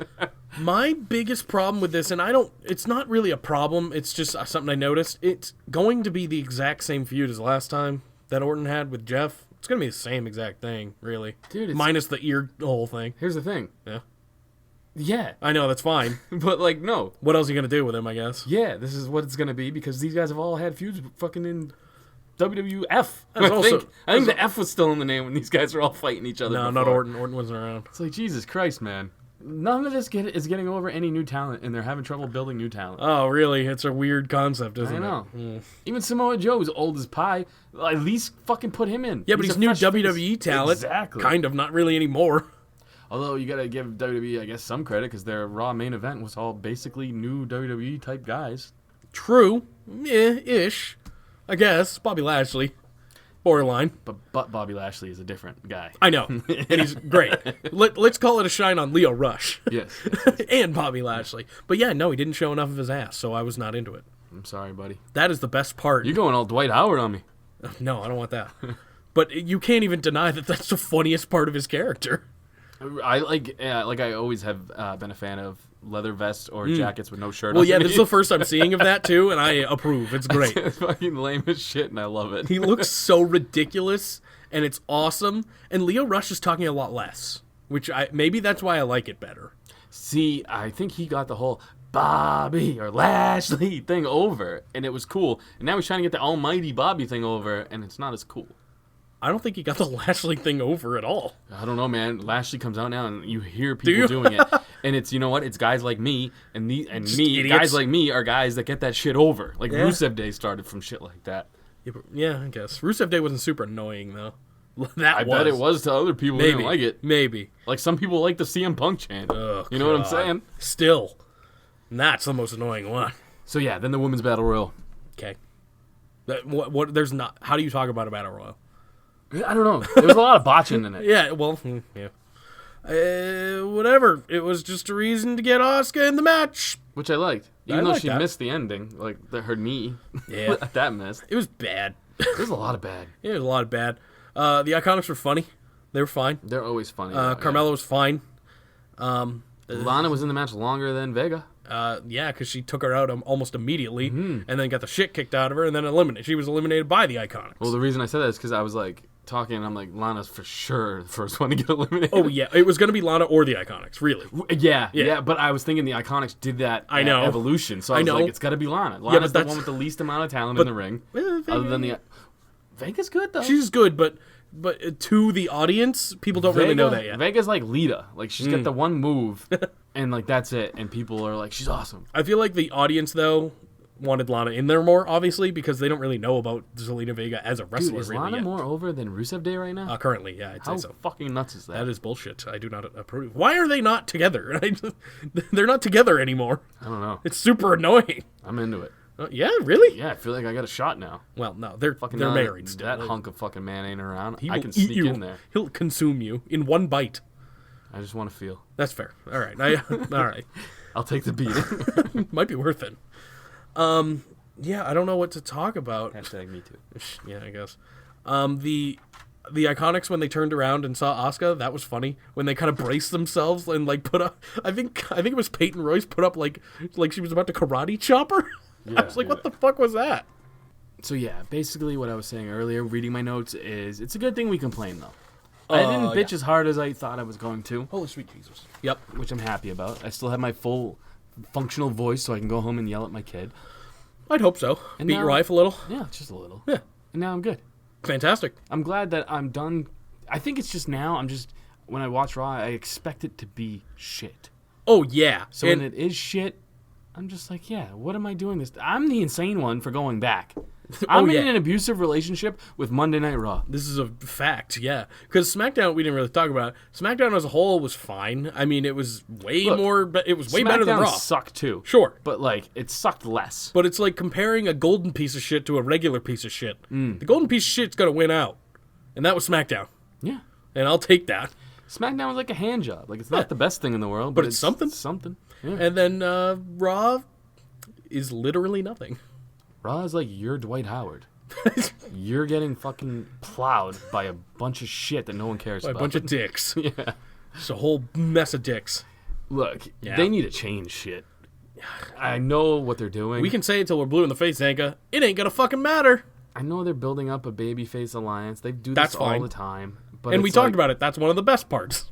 My biggest problem with this, and it's not really a problem, it's just something I noticed. It's going to be the exact same feud as last time that Orton had with Jeff. It's going to be the same exact thing, really. Dude, it's- minus the ear hole thing. Here's the thing. Yeah. Yeah. I know, that's fine. But, like, no. What else are you going to do with him, I guess? Yeah, this is what it's going to be because these guys have all had feuds fucking in WWF. That's also- I think the F was still in the name when these guys are all fighting each other. No, before. not Orton. Orton wasn't around. It's like, Jesus Christ, man. None of this is getting over any new talent, and they're having trouble building new talent. Oh, really? It's a weird concept, isn't I know. it? Even Samoa Joe is old as pie. At least fucking put him in. Yeah, but he's a new fresh WWE face. talent. Exactly. Kind of, not really anymore. Although you gotta give WWE, I guess, some credit because their Raw main event was all basically new WWE type guys. True. Ish. I guess. Bobby Lashley. Borderline. But Bobby Lashley is a different guy. I know. And he's great. Let's call it a shine on Leo Rush. Yes. And Bobby Lashley. But yeah, no, he didn't show enough of his ass, so I was not into it. I'm sorry, buddy. That is the best part. You're going all Dwight Howard on me. No, I don't want that. But you can't even deny that that's the funniest part of his character. I like I always have been a fan of leather vests or jackets with no shirt Well, on. yeah, this is the first I'm seeing of that, too, and I approve. It's great. It's fucking lame as shit, and I love it. He looks so ridiculous, and it's awesome. And Leo Rush is talking a lot less, which maybe that's why I like it better. See, I think he got the whole Bobby or Lashley thing over, and it was cool. And now he's trying to get the almighty Bobby thing over, and it's not as cool. I don't think he got the Lashley thing over at all. I don't know, man. Lashley comes out now, and you hear people doing it, and it's, you know what? It's guys like me and me. idiots. Guys like me are guys that get that shit over. Like Rusev Day started from shit like that. Yeah, I guess. Rusev Day wasn't super annoying, though. I bet it was to other people who Maybe. didn't like it. Maybe. Like some people like the CM Punk chant. Oh, you know what I'm God. saying? Still. That's the most annoying one. So yeah, then the women's battle royal. Okay. What? There's not. How do you talk about a battle royal? I don't know. There was a lot of botching in it. Yeah. Well. Yeah. Whatever. It was just a reason to get Asuka in the match. Which I liked. I Even though like she that. missed the ending, like her knee. Yeah. that missed. It was bad. There's a lot of bad. It was a lot of bad. The Iconics were funny. They were fine. They're always funny. Carmella was fine. Lana was in the match longer than Vega. Yeah, because she took her out almost immediately, and then got the shit kicked out of her, and then eliminated. She was eliminated by the Iconics. Well, the reason I said that is because I was like talking, and I'm like, Lana's for sure the first one to get eliminated. Oh yeah, it was going to be Lana or the Iconics, really. Yeah. But I was thinking the Iconics did that. I know. Evolution, so I was know. like, it's got to be Lana. Lana's the that's- one with the least amount of talent in the ring, other than the. Vega's good though. She's good, but to the audience, people don't really know that yet. Vega's like Lita. Like she's got the one move, and like that's it. And people are like, she's awesome. I feel like the audience though wanted Lana in there more, obviously, because they don't really know about Zelina Vega as a wrestler. Dude, is really Lana yet. more over than Rusev Day right now? Currently, yeah, I'd How say so. fucking nuts is that? That is bullshit. I do not approve. Why are they not together? They're not together anymore. I don't know. It's super annoying. I'm into it. Yeah, really? Yeah, I feel like I got a shot now. Well, no, they're Fucking they're now married still. That hunk of fucking man ain't around. He I will can eat sneak you. in there. He'll consume you in one bite. I just want to feel. That's fair. All right. All right. I'll take the beating. Might be worth it. Yeah, I don't know what to talk about. Hashtag me too. Yeah, I guess. The Iconics, when they turned around and saw Asuka, that was funny. When they kind of braced themselves and like put up, I think it was Peyton Royce put up like she was about to karate chop her. I was like, what the fuck was that? So yeah, basically what I was saying earlier, reading my notes, is it's a good thing we complain though. I didn't bitch as hard as I thought I was going to. Holy sweet Jesus. Yep. Which I'm happy about. I still have my full functional voice, so I can go home and yell at my kid. I'd hope so. And Beat now- your wife a little. Yeah, just a little. Yeah. And now I'm good. Fantastic. I'm glad that I'm done. I think it's just now, when I watch Raw, I expect it to be shit. Oh, yeah. So when it is shit, I'm just like, yeah, what am I doing this? I'm the insane one for going back. I'm in an abusive relationship with Monday Night Raw. This is a fact, yeah. Because SmackDown, we didn't really talk about. SmackDown as a whole was fine. I mean, it was way better than Raw. Sucked too. Sure. But like, it sucked less. But it's like comparing a golden piece of shit to a regular piece of shit. The golden piece of shit's gonna win out. And that was SmackDown. Yeah. And I'll take that. SmackDown was like a hand job. Like, it's not the best thing in the world, But it's something. Something. Yeah. And then Raw is literally nothing. Raw is like your Dwight Howard. You're getting fucking plowed by a bunch of shit that no one cares By a about. bunch of dicks. Yeah. It's a whole mess of dicks. Look, Yeah. they need to change shit. I know what they're doing. We can say it till we're blue in the face, Zanca. It ain't gonna fucking matter. I know they're building up a babyface alliance. They do That's this all fine. the time. But And we it's talked like, about it. That's one of the best parts.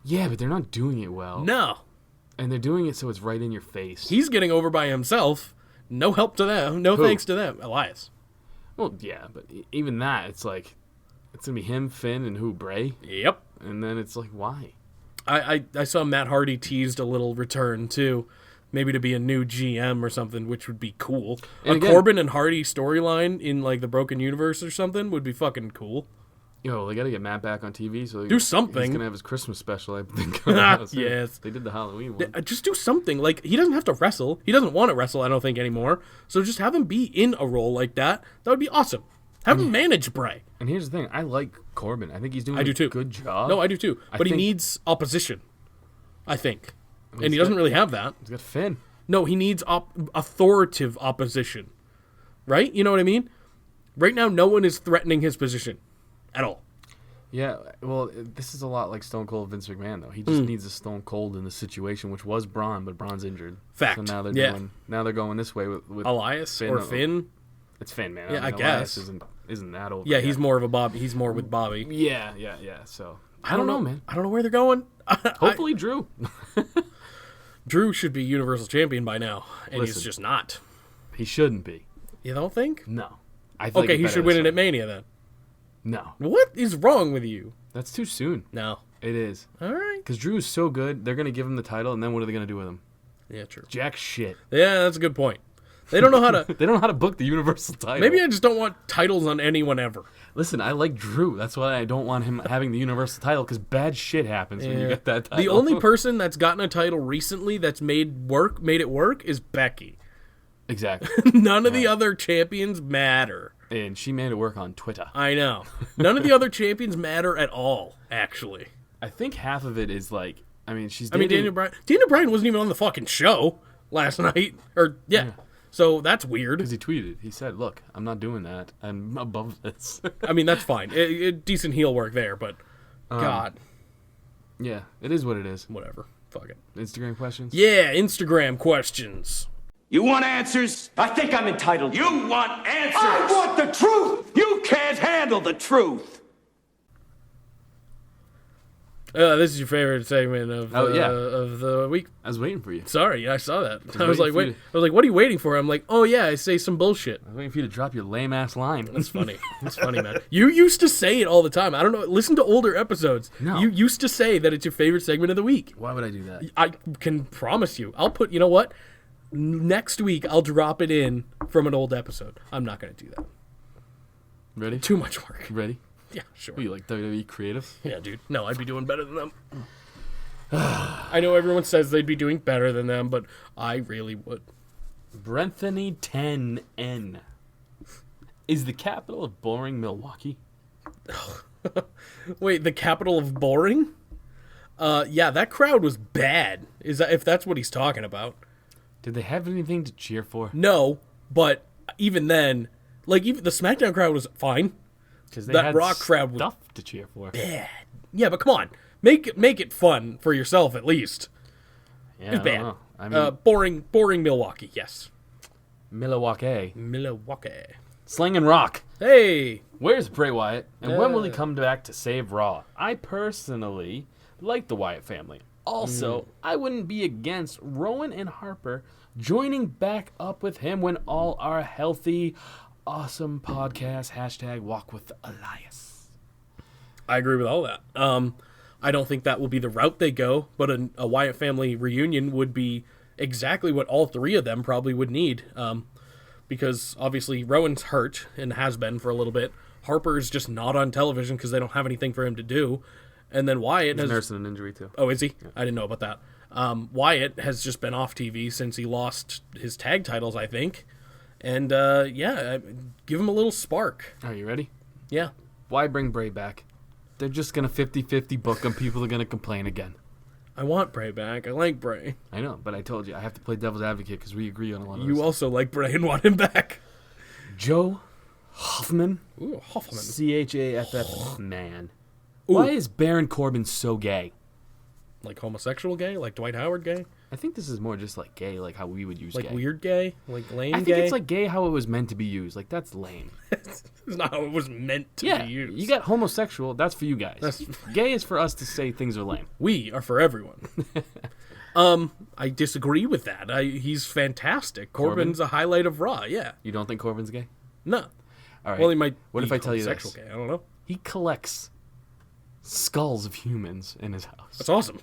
Yeah, but they're not doing it well. No. And they're doing it so it's right in your face. He's getting over by himself. No help to them. No Who? thanks to them. Elias. Well, yeah, but even that, it's like, it's going to be him, Finn, and who, Bray? Yep. And then it's like, why? I saw Matt Hardy teased a little return, too. Maybe to be a new GM or something, which would be cool. And a again- Corbin and Hardy storyline in, like, the Broken Universe or something would be fucking cool. Yo, they got to get Matt back on TV. So Do something. He's going to have his Christmas special, I think. coming out soon. Yes. They did the Halloween one. Just do something. Like, he doesn't have to wrestle. He doesn't want to wrestle, I don't think, anymore. So just have him be in a role like that. That would be awesome. Have him manage Bray. And here's the thing. I like Corbin. I think he's doing I do too. good job. No, I do too. But he think- needs opposition, I think. And he he's doesn't got- really have that. He's got Finn. No, he needs authoritative opposition. Right? You know what I mean? Right now, no one is threatening his position at all. Yeah, well, this is a lot like Stone Cold Vince McMahon, though. He just needs a Stone Cold in the situation, which was Braun, but Braun's injured. Fact. So now Yeah. they're going this way with Elias or Finn. It's Finn, man. Yeah, I Elias guess. isn't that over? Yeah, yet. he's more of a Bobby. He's more with Bobby. Yeah. So I don't know, man. I don't know where they're going. Hopefully, Drew. Drew should be Universal Champion by now, and he's Listen. just not. He shouldn't be. You don't think? No. I think Okay, he should win it at Mania then. No, What is wrong with you? that's too soon. No. It is All right. because Drew is so good. They're gonna give him the title, and then what are they gonna do with him? Yeah, true. Jack shit. Yeah, that's a good point. They don't know how to. They don't know how to book the Universal title. Maybe I just don't want titles on anyone ever. Listen, I like Drew. That's why I don't want him having the Universal title because bad shit happens when you get that title. The only person that's gotten a title recently that's made it work is Becky. exactly, None of the other champions matter. and she made it work on Twitter. I know. None of the other champions matter at all, actually. I think half of it is like, I mean, Daniel Bryan wasn't even on the fucking show last night. So that's weird. Because he tweeted. He said, look, I'm not doing that. I'm above this. I mean, that's fine. Decent heel work there, but God. Yeah, it is what it is. Whatever. Fuck it. Instagram questions? Yeah, Instagram questions. You want answers? I think I'm entitled. You want answers? I want the truth! You can't handle the truth. This is your favorite segment of of the week. I was waiting for you. Sorry, I saw that. I waiting was like, for wait. you. I was like, what are you waiting for? I'm like, oh yeah, I say some bullshit. I was waiting for you to drop your lame ass line. That's funny. That's funny, man. You used to say it all the time. I don't know. Listen to older episodes. No. You used to say that it's your favorite segment of the week. Why would I do that? I can promise you. I'll put. You know what? Next week I'll drop it in from an old episode. I'm not gonna do that. Ready? Too much work. Ready? Yeah, sure. What, you like WWE creative? Yeah, dude. No, I'd be doing better than them. I know everyone says they'd be doing better than them, but I really would. Brenthany 10N. Is the capital of boring Milwaukee? Wait, the capital of boring? Yeah, that crowd was bad. If that's what he's talking about? Did they have anything to cheer for? No, but even then, like even the SmackDown crowd was fine. Because they That had Raw crowd was stuff to cheer for. bad. Yeah, but come on, make it fun for yourself at least. Yeah, It's I bad. don't know. I mean, Boring Milwaukee. Yes, Milwaukee. Milwaukee. Slinging Rock. Hey, Where's Bray Wyatt, and when will he come back to save Raw? I personally like the Wyatt family. Also, I wouldn't be against Rowan and Harper joining back up with him when all are healthy. Awesome podcast. # walk with Elias. I agree with all that. I don't think that will be the route they go, but a Wyatt family reunion would be exactly what all three of them probably would need. Because obviously Rowan's hurt and has been for a little bit. Harper's just not on television because they don't have anything for him to do. And then Wyatt He's has nursing an injury too. Oh, is he? Yeah. I didn't know about that. Wyatt has just been off TV since he lost his tag titles, I think. And give him a little spark. Are you ready? Yeah. Why bring Bray back? They're just going to 50-50 book him. People are going to complain again. I want Bray back. I like Bray. I know, but I told you, I have to play devil's advocate because we agree on a lot of You this. also like Bray and want him back. Joe Hoffman. Ooh, Hoffman. CHAFF man. Ooh. Why is Baron Corbin so gay? Like homosexual gay? Like Dwight Howard gay? I think this is more just like gay, like how we would use Like gay. weird gay? Like lame I think gay? it's like gay how it was meant to be used. Like, that's lame. It's not how it was meant to Yeah, be used. you got homosexual. That's for you guys. Gay is for us to say things are lame. We are for everyone. I disagree with that. He's fantastic. Corbin's a highlight of Raw, yeah. You don't think Corbin's gay? No. All right. Well, he might What be if I tell you this? homosexual gay. I don't know. He collects skulls of humans in his house. That's awesome.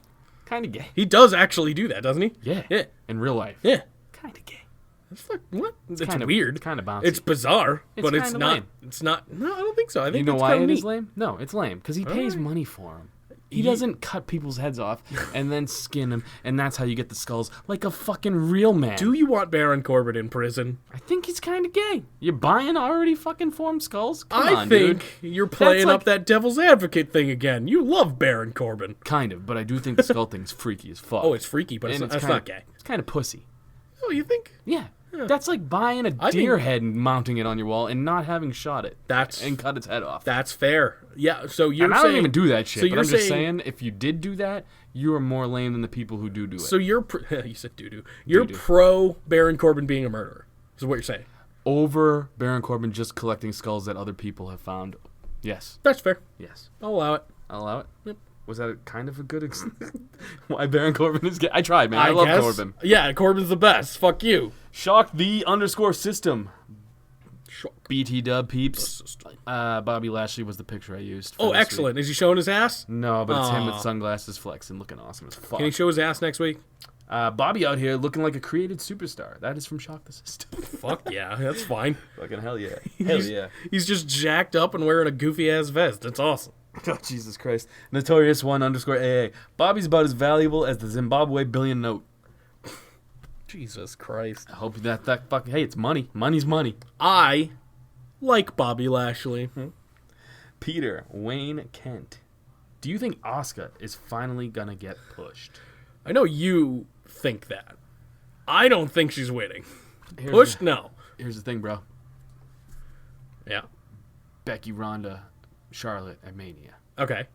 Kind of gay. He does actually do that, doesn't he? Yeah. Yeah. In real life. Yeah. Kind of gay. It's like, what? It's kinda- weird. it's kinda bouncy. It's bizarre, It's but it's kinda not. lame. It's not. No, I don't think so. I think You know it's why kinda it is neat. lame? No, it's lame because he pays Alright. money for them. He doesn't cut people's heads off and then skin them, and that's how you get the skulls like a fucking real man. Do you want Baron Corbin in prison? I think he's kind of gay. You're buying already fucking formed skulls? Come I on, think dude. you're playing like- up that devil's advocate thing again. You love Baron Corbin. Kind of, but I do think the skull thing's freaky as fuck. Oh, it's freaky, but And it's kinda, not gay. It's kind of pussy. Oh, you think? Yeah. That's like buying a I deer think- head and mounting it on your wall and not having shot it. That's- and cut its head off. That's fair. Yeah. So you're and I saying don't even do that shit. So but you're I'm just saying, if you did do that, you are more lame than the people who do it. So you're you said doo-doo. You're Doo-doo. pro Baron Corbin being a murderer. Is what you're saying. Over Baron Corbin just collecting skulls that other people have found. Yes. That's fair. Yes. I'll allow it. I'll allow it. Yep. Was that a kind of a good why Baron Corbin is gay? I tried, man. I love guess. Corbin. Yeah, Corbin's the best. Fuck you. Shock the _ system. Shock. BT dub peeps. Bobby Lashley was the picture I used. for Oh, this excellent. Is he showing his ass? week. No, but it's him with Aw. sunglasses flexing, looking awesome as fuck. Can he show his ass next week? Bobby out here looking like a created superstar. That is from Shock the System. Fuck yeah, that's fine. Fucking hell yeah. Hell yeah. He's just jacked up and wearing a goofy ass vest. That's awesome. Oh, Jesus Christ. Notorious 1 _ AA. Bobby's about as valuable as the Zimbabwe billion note. Jesus Christ. I hope that fucking, hey, it's money. Money's money. I like Bobby Lashley. Peter Wayne Kent. Do you think Asuka is finally gonna get pushed? I know you think that. I don't think she's winning. Here's Pushed? the- No. Here's the thing, bro. Yeah. Becky, Ronda, Charlotte at Mania. Okay.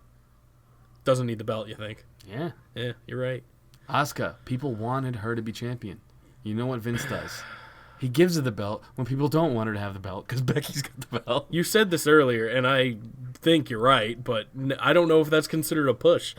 Doesn't need the belt, you think? Yeah. Yeah, you're right. Asuka, people wanted her to be champion. You know what Vince does? He gives her the belt when people don't want her to have the belt because Becky's got the belt. You said this earlier, and I think you're right, but I don't know if that's considered a push.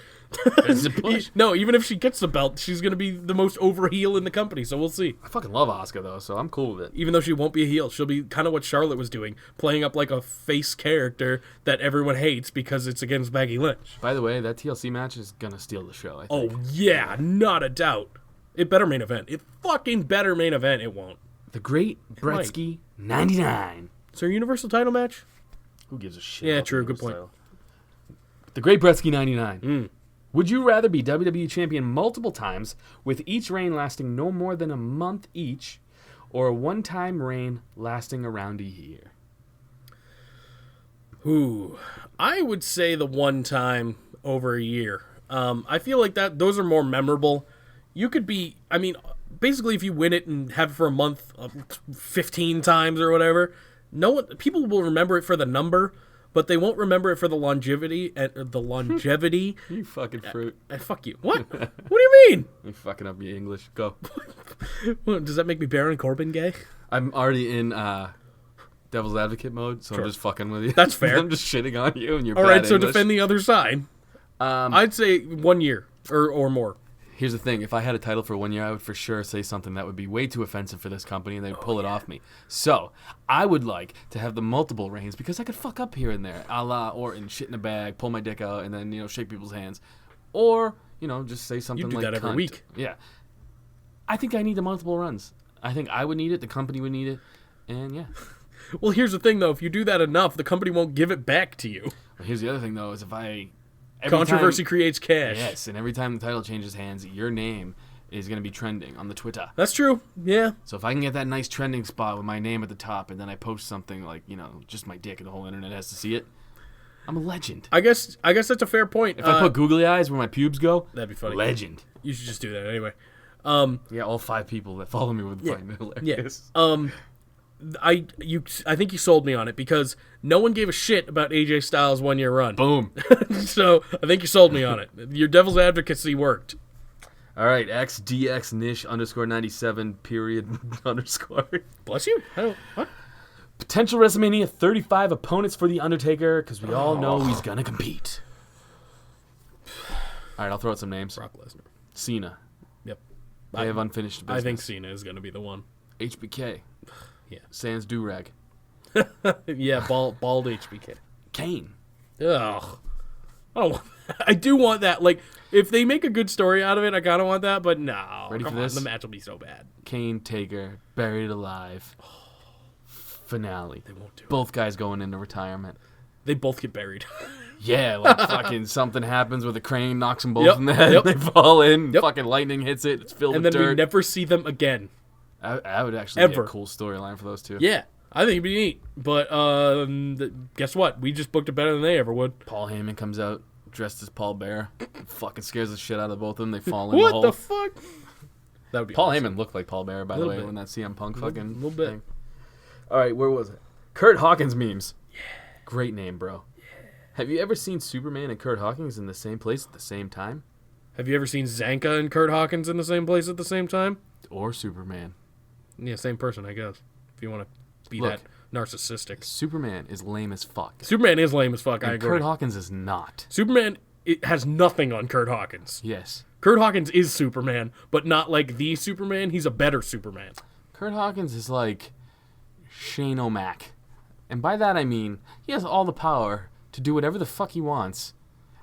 It's a push. No, even if she gets the belt, she's going to be the most over heel in the company, so we'll see. I fucking love Asuka though, so I'm cool with it. Even though she won't be a heel, she'll be kind of what Charlotte was doing, playing up like a face character that everyone hates because it's against Becky Lynch. By the way, that TLC match is gonna steal the show. I think. Oh, yeah, not a doubt. It better main event. It fucking better main event. It won't. The Great Bretsky 99. Is there a Universal title match? Who gives a shit? Yeah, about true, the good point. title? The Great Bretsky 99. Would you rather be WWE champion multiple times, with each reign lasting no more than a month each, or a one-time reign lasting around a year? Ooh, I would say the one time over a year. I feel like those are more memorable. You could be, I mean, basically if you win it and have it for a month, 15 times or whatever, people will remember it for the number, but they won't remember it for the longevity. You fucking fruit. Fuck you. What? What do you mean? You fucking up your English. Go. What, does that make me Baron Corbin gay? I'm already in devil's advocate mode, so I'm just fucking with you. That's fair. I'm just shitting on you and your All bad right, so English. defend the other side. I'd say 1 year or more. Here's the thing. If I had a title for 1 year, I would for sure say something that would be way too offensive for this company, and they'd pull it off me. So, I would like to have the multiple reigns, because I could fuck up here and there, a la Orton, shit in a bag, pull my dick out, and then, shake people's hands. Or, just say something do like that every cunt. week. Yeah. I think I need the multiple runs. I think I would need it, the company would need it, and yeah. Well, here's the thing, though. If you do that enough, the company won't give it back to you. But here's the other thing, though, is if I... Controversy creates cash. Yes, and every time the title changes hands, your name is going to be trending on the TWITTAH. That's true. Yeah. So if I can get that nice trending spot with my name at the top, and then I post something like, just my dick and the whole internet has to see it, I'm a legend. I guess that's a fair point. If I put googly eyes where my pubes go, that'd be funny. Legend. You should just do that anyway. Yeah, all 5 people that follow me would find it hilarious. Yeah. I think you sold me on it, because no one gave a shit about AJ Styles' 1 year run. Boom. So I think you sold me on it. Your devil's advocacy worked. All right, XDXNish_97 period _ Bless you. What? Potential WrestleMania 35 opponents for The Undertaker, because we all know he's going to compete. All right, I'll throw out some names. Brock Lesnar. Cena. Yep. They have unfinished business. I think Cena is going to be the one. HBK. Yeah. Sans Durag. Yeah, bald HBK. Kane. Ugh. Oh, I do want that. Like, if they make a good story out of it, I kind of want that, but no. Ready for Come on, this? the match will be so bad. Kane, Taker, buried alive. Finale. They won't do it. Both guys going into retirement. They both get buried. Yeah, like fucking something happens with a crane, knocks them both Yep, in the head, yep. they fall in, Yep. fucking lightning hits it, it's filled And with then we dirt. never see them again. I would actually be Ever. a cool storyline for those two. Yeah, I think it'd be neat. But guess what? We just booked it better than they ever would. Paul Heyman comes out dressed as Paul Bear, fucking scares the shit out of both of them. They fall in the What hole. the fuck? That would be Paul awesome. Heyman looked like Paul Bear, by the Little way, bit. when that CM Punk fucking little bit. thing. All right, where was it? Kurt Hawkins memes. Yeah. Great name, bro. Yeah. Have you ever seen Superman and Kurt Hawkins in the same place at the same time? Have you ever seen Zanca and Kurt Hawkins in the same place at the same time? Or Superman? Yeah, same person, I guess. If you want to be Look. that narcissistic. Superman is lame as fuck. Superman is lame as fuck, I And agree. Kurt Hawkins is not. Superman, it has nothing on Kurt Hawkins. Yes. Kurt Hawkins is Superman, but not like the Superman. He's a better Superman. Kurt Hawkins is like Shane O'Mac. And by that I mean, he has all the power to do whatever the fuck he wants.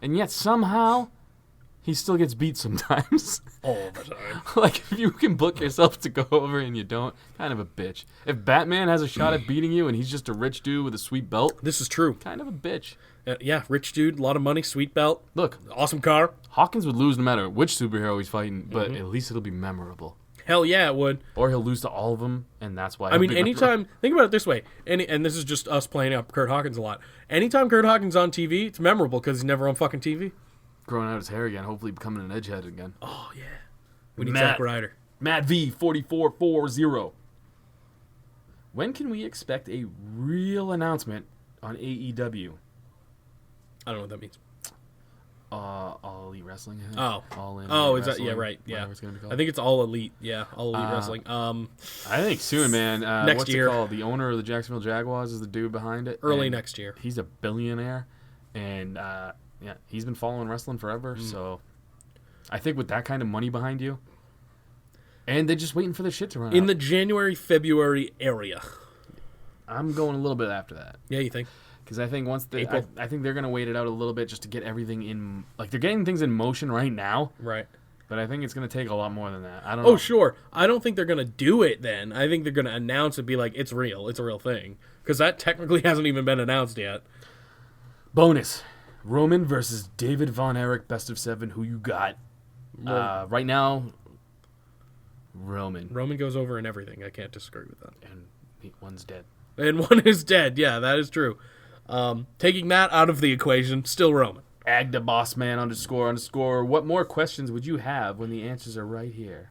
And yet somehow, he still gets beat sometimes. All the time. Like, if you can book yourself to go over and you don't, kind of a bitch. If Batman has a shot at beating you and he's just a rich dude with a sweet belt, This is true. kind of a bitch. Yeah, rich dude, a lot of money, sweet belt, Look, awesome car. Hawkins would lose no matter which superhero he's fighting, but at least it'll be memorable. Hell yeah, it would. Or he'll lose to all of them, and that's why. I mean, anytime. Think about it this way, and this is just us playing up Kurt Hawkins a lot. Anytime Kurt Hawkins on TV, it's memorable because he's never on fucking TV. growing out his hair again, hopefully becoming an edgehead again. Oh yeah, we need Zack Ryder. Matt V 4440. When can we expect a real announcement on AEW? I don't know what that means. All Elite Wrestling. Oh, All In. oh, is Wrestling, that right? Yeah, whatever it's gonna be called. I think it's All Elite. Yeah, All Elite Wrestling. I think soon, man. Next what's year. it called? The owner of the Jacksonville Jaguars is the dude behind it. Early and next year. He's a billionaire, and yeah, he's been following wrestling forever. So, I think with that kind of money behind you, and they're just waiting for the shit to run In out. the January-February area. I'm going a little bit after that. Yeah, you think? Because I think once they, April. I think they're gonna wait it out a little bit just to get everything in. Like they're getting things in motion right now, Right. but I think it's gonna take a lot more than that. I don't know. Oh, sure. I don't think they're going to do it then. I think they're going to announce it, be like, it's real. It's a real thing. Because that technically hasn't even been announced yet. Bonus: Roman versus David Von Erich, best of 7. Who you got? Right now, Roman. Roman goes over in everything. I can't disagree with that. And one's dead. And one is dead. Yeah, that is true. Taking that out of the equation, still Roman. Agda Bossman __. What more questions would you have when the answers are right here?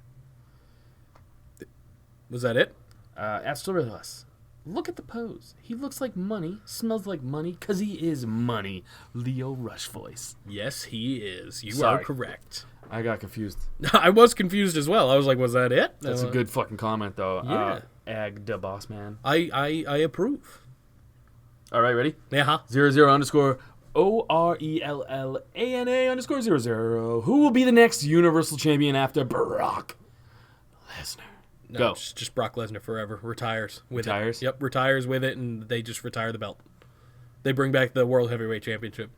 Was that it? At Still With Us. Look at the pose. He looks like money, smells like money, because he is money. Leo Rush voice. Yes, he is. You Sorry. are correct. I got confused. I was confused as well. I was like, was that it? That's a good fucking comment, though. Yeah. Agda Bossman. I approve. All right, ready? Yeah. 00 _ORELLANA _00. Who will be the next Universal Champion after Brock Lesnar? No, Go. just Brock Lesnar forever. Retires with Retires? it. Yep, retires with it, and they just retire the belt. They bring back the World Heavyweight Championship.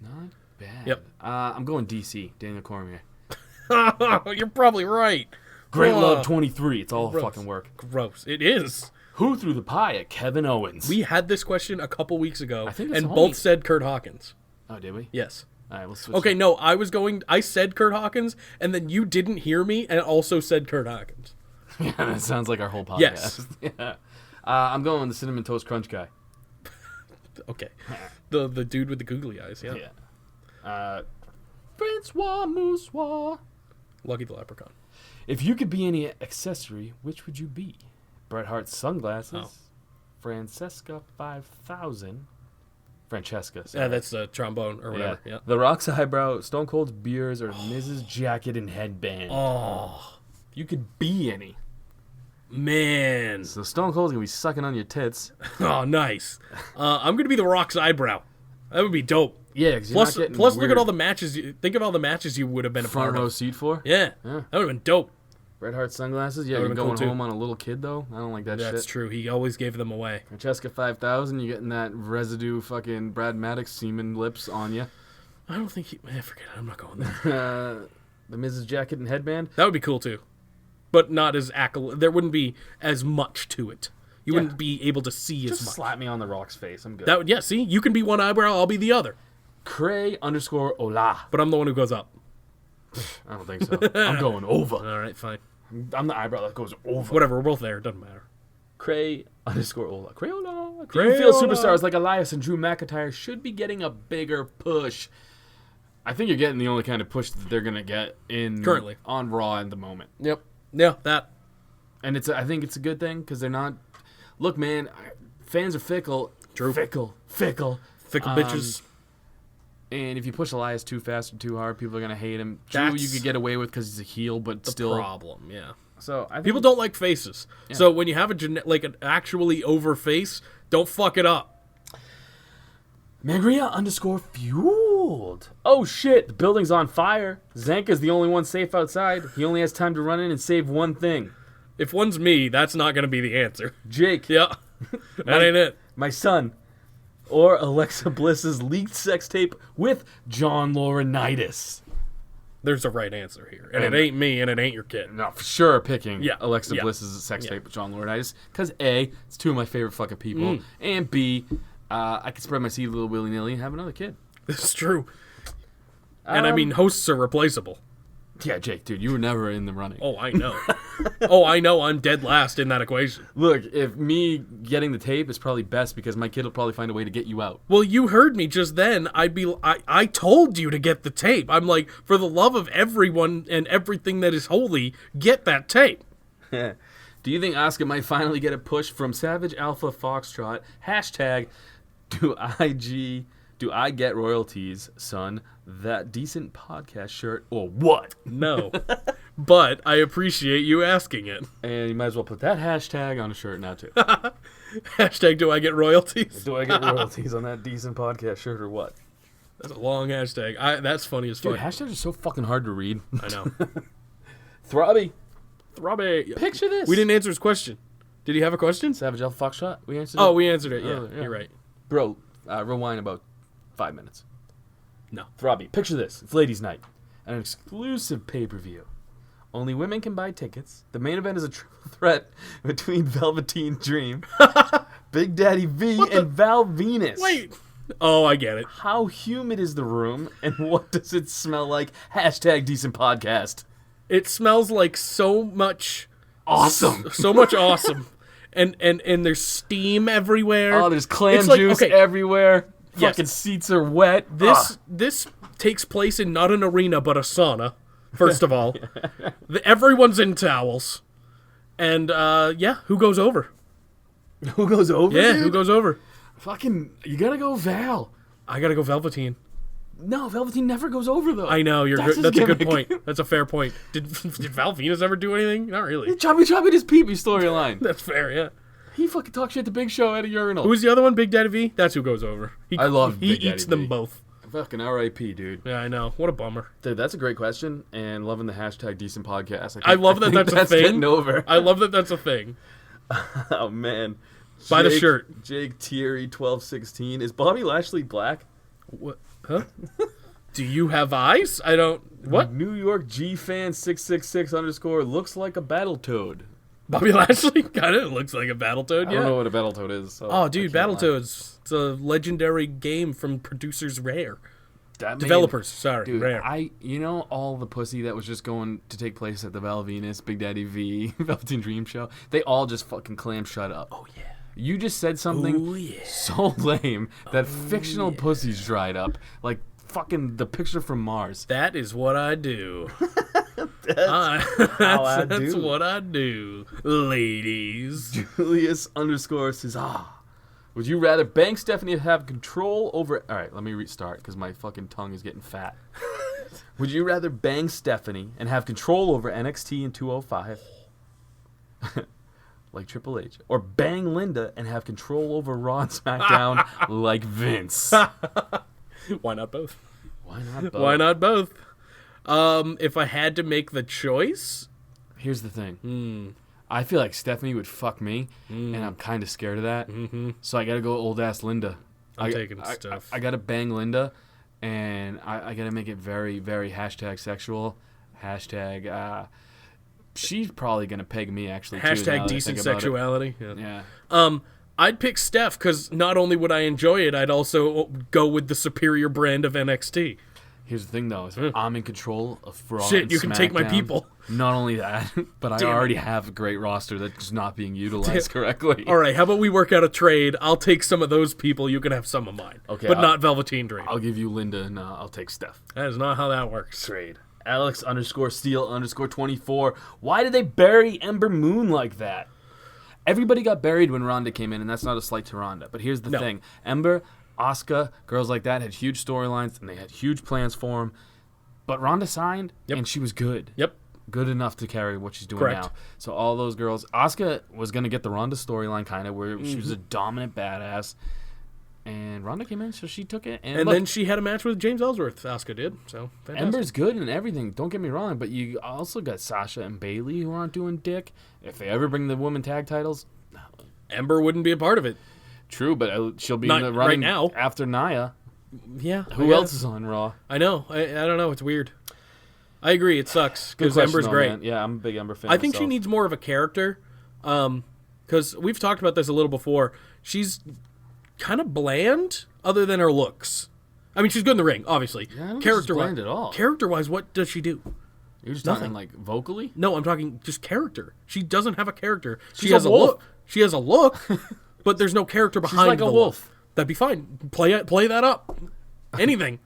Not bad. Yep. I'm going DC. Daniel Cormier. You're probably right. Great Oh, Love 23. It's all gross. fucking work. Gross. It is. Who threw the pie at Kevin Owens? We had this question a couple weeks ago, I think it's and only- both said Kurt Hawkins. Oh, did we? Yes. All right, let's switch. Okay, no, I said Kurt Hawkins, and then you didn't hear me, and also said Kurt Hawkins. Yeah, that sounds like our whole podcast. Yes. Yeah. I'm going the Cinnamon Toast Crunch guy. Okay. The dude with the googly eyes, yeah. Yeah. Francois Moussoir. Lucky the Leprechaun. If you could be any accessory, which would you be? Bret Hart's sunglasses. Oh. Francesca 5000. Francesca. Yeah, Sorry. that's a trombone or whatever. Yeah. The Rock's eyebrow, Stone Cold's beers, or Mrs. Jacket and headband. Oh, You could be any. man. So Stone Cold's gonna be sucking on your tits. Oh, nice. I'm gonna be the Rock's eyebrow. That would be dope. Yeah, because Plus, look at all the matches. Think of all the matches you would have been a front part row of. seat for. Yeah, Yeah. that would have been dope. Bret Hart's sunglasses. Yeah, That you're would've been going cool, too. home on a little kid though. I don't like that That's shit. true. He always gave them away. Francesca 5000. You're getting that residue fucking Brad Maddox semen lips on you. I don't think he. Forget it. I'm not going there. The Mrs. Jacket and headband. That would be cool too, but not as There wouldn't be as much to it. You Yeah. wouldn't be able to see Just as much. slap me on the Rock's face. I'm good. That would. Yeah. See, you can be one eyebrow. I'll be the other. Cray _Ola. But I'm the one who goes up. I don't think so. I'm going over. All right, fine. I'm the eyebrow that goes over. Whatever. We're both there. Doesn't matter. Cray _Ola. Crayola. Do you feel superstars like Elias and Drew McIntyre should be getting a bigger push? I think you're getting the only kind of push that they're gonna get in Currently. on Raw at the moment, Yep. Yeah. That. and I think it's a good thing because they're not. Look, man, fans are fickle. True. Fickle. Fickle bitches. And if you push Elias too fast or too hard, people are gonna hate him. True, That's you could get away with because he's a heel, but still. Problem. Yeah. So I think People don't like faces. So when you have an actually over face, don't fuck it up. Magria _fueled. Oh shit, the building's on fire. Zanca's the only one safe outside. He only has time to run in and save one thing. If one's me, that's not going to be the answer. Jake, Yeah. That ain't it. my son. Or Alexa Bliss's leaked sex tape with John Laurinaitis. There's a right answer here. And it ain't me and it ain't your kid. No, for sure picking Yeah, Alexa yeah, Bliss's sex yeah. tape with John Laurinaitis. Because A, it's two of my favorite fucking people. And B, I can spread my seed a little willy-nilly and have another kid. It's true. And I mean, hosts are replaceable. Yeah, Jake, dude, you were never in the running. Oh, I know. Oh, I know. I'm dead last in that equation. Look, if me getting the tape is probably best because my kid will probably find a way to get you out. Well, you heard me just then. I told you to get the tape. I'm like, for the love of everyone and everything that is holy, get that tape. Do you think Oscar might finally get a push from Savage Alpha Foxtrot? Hashtag, do I get royalties, son? That decent podcast shirt or what? No. But I appreciate you asking it. And you might as well put that hashtag on a shirt now, too. Hashtag do I get royalties? Do I get royalties on that decent podcast shirt or what? That's a long hashtag. That's funny as Dude, fuck. hashtags are so fucking hard to read. I know. Throbby. Throbby. Picture this. We didn't answer his question. Did he have a question? Savage Alpha Foxtrot? We answered Oh, it? we answered it. Yeah, Oh, yeah. You're right. Bro, rewind about 5 minutes. No. Throbby. Picture this. It's ladies' night. An exclusive pay-per-view. Only women can buy tickets. The main event is a triple threat between Velveteen Dream, Big Daddy V, and Val Venus. Wait. Oh, I get it. How humid is the room, and what does it smell like? Hashtag decent podcast. It smells like so much Awesome. so much awesome. And there's steam everywhere. Oh, there's clam It's like, juice okay, everywhere. Yes. Fucking seats are wet. This takes place in not an arena but a sauna. First of all, everyone's in towels, and who goes over? Who goes over? Yeah, dude? who goes over? Fucking, you gotta go Val. I gotta go Velveteen. No, Velveteen never goes over though. I know you're That's good. his That's a good gimmick. point. That's a fair point. Did Val Venus ever do anything? Not really. Chubby his pee-pee storyline. That's fair. Yeah. He fucking talks shit to Big Show at a urinal. Who's the other one? Big Daddy V. That's who goes over. I love He Big Daddy eats them V. both. Fucking R.I.P. dude. Yeah, I know. What a bummer. Dude, that's a great question, and loving the hashtag decent podcast. I love that that's a thing. Getting over. I love that that's a thing. Oh man. Buy the shirt. Jake Thierry 1216. Is Bobby Lashley black? What? Huh? Do you have eyes? I don't. What? New York G fan 666 _ looks like a battle toad. Bobby Lashley kind of looks like a Battletoad. I Yeah. don't know what a battle toad is. So Oh, dude, I can't lie. Battletoads. It's a legendary game from producers Rare. That made- Developers, sorry, Dude, Rare. you know all the pussy that was just going to take place at the Val Venus, Big Daddy V, Velveteen Dream show, they all just fucking clam shut up. Oh, yeah. You just said something so lame that fictional pussies dried up. Like fucking the picture from Mars. That is what I do. How I That's do. what I do, ladies. Julius _ says, would you rather bang Stephanie or have control over... All right, let me restart because my fucking tongue is getting fat. Would you rather bang Stephanie and have control over NXT in 205, like Triple H, or bang Linda and have control over Raw and SmackDown like Vince? Why not both? Why not both? Why not both? If I had to make the choice, Here's the thing. I feel like Stephanie would fuck me, and I'm kind of scared of that. So I gotta go old ass Linda. I'm taking Steph. I gotta bang Linda, and I gotta make it very, very hashtag sexual. Hashtag. She's probably gonna peg me actually. Too, now that I hashtag decent think about it. sexuality. Yeah. I'd pick Steph because not only would I enjoy it, I'd also go with the superior brand of NXT. Here's the thing, though. Is I'm in control of Raw Shit, and you can take my SmackDown. people. Not only that, but I Damn it. already have a great roster that's not being utilized correctly. All right, how about we work out a trade? I'll take some of those people. You can have some of mine. Okay, but not Velveteen Dream. I'll give you Linda, and I'll take Steph. That is not how that works. Trade. Alex _ Steele _ 24. Why did they bury Ember Moon like that? Everybody got buried when Ronda came in, and that's not a slight to Ronda. But here's the thing. Ember, Asuka, girls like that had huge storylines, and they had huge plans for them. But Ronda signed, and she was good. Yep. Good enough to carry what she's doing Correct. now. So all those girls... Asuka was going to get the Ronda storyline, kind of, where she was a dominant badass. And Ronda came in, so she took it. And, And look, then she had a match with James Ellsworth. Asuka did. So fantastic. Ember's good and everything. Don't get me wrong, but you also got Sasha and Bailey who aren't doing dick. If they ever bring the women tag titles, Ember wouldn't be a part of it. true, but she'll be Not in the right running now. after Nia. Yeah. Who else is on Raw? I know. I don't know. It's weird. I agree. It sucks Good because question, Ember's though, great. man. Yeah, I'm a big Ember fan. I think she myself. needs more of a character. Because we've talked about this a little before. She's kind of bland other than her looks. I mean, she's good in the ring, obviously. I don't think she's Character-wise, bland at all. Character-wise, what does she do? You're just Nothing. talking like vocally. No, I'm talking just character. She doesn't have a character. She She's has a a wolf. look. She has a look, but there's no character behind like a the wolf. look. That'd be fine. Play that up. Anything.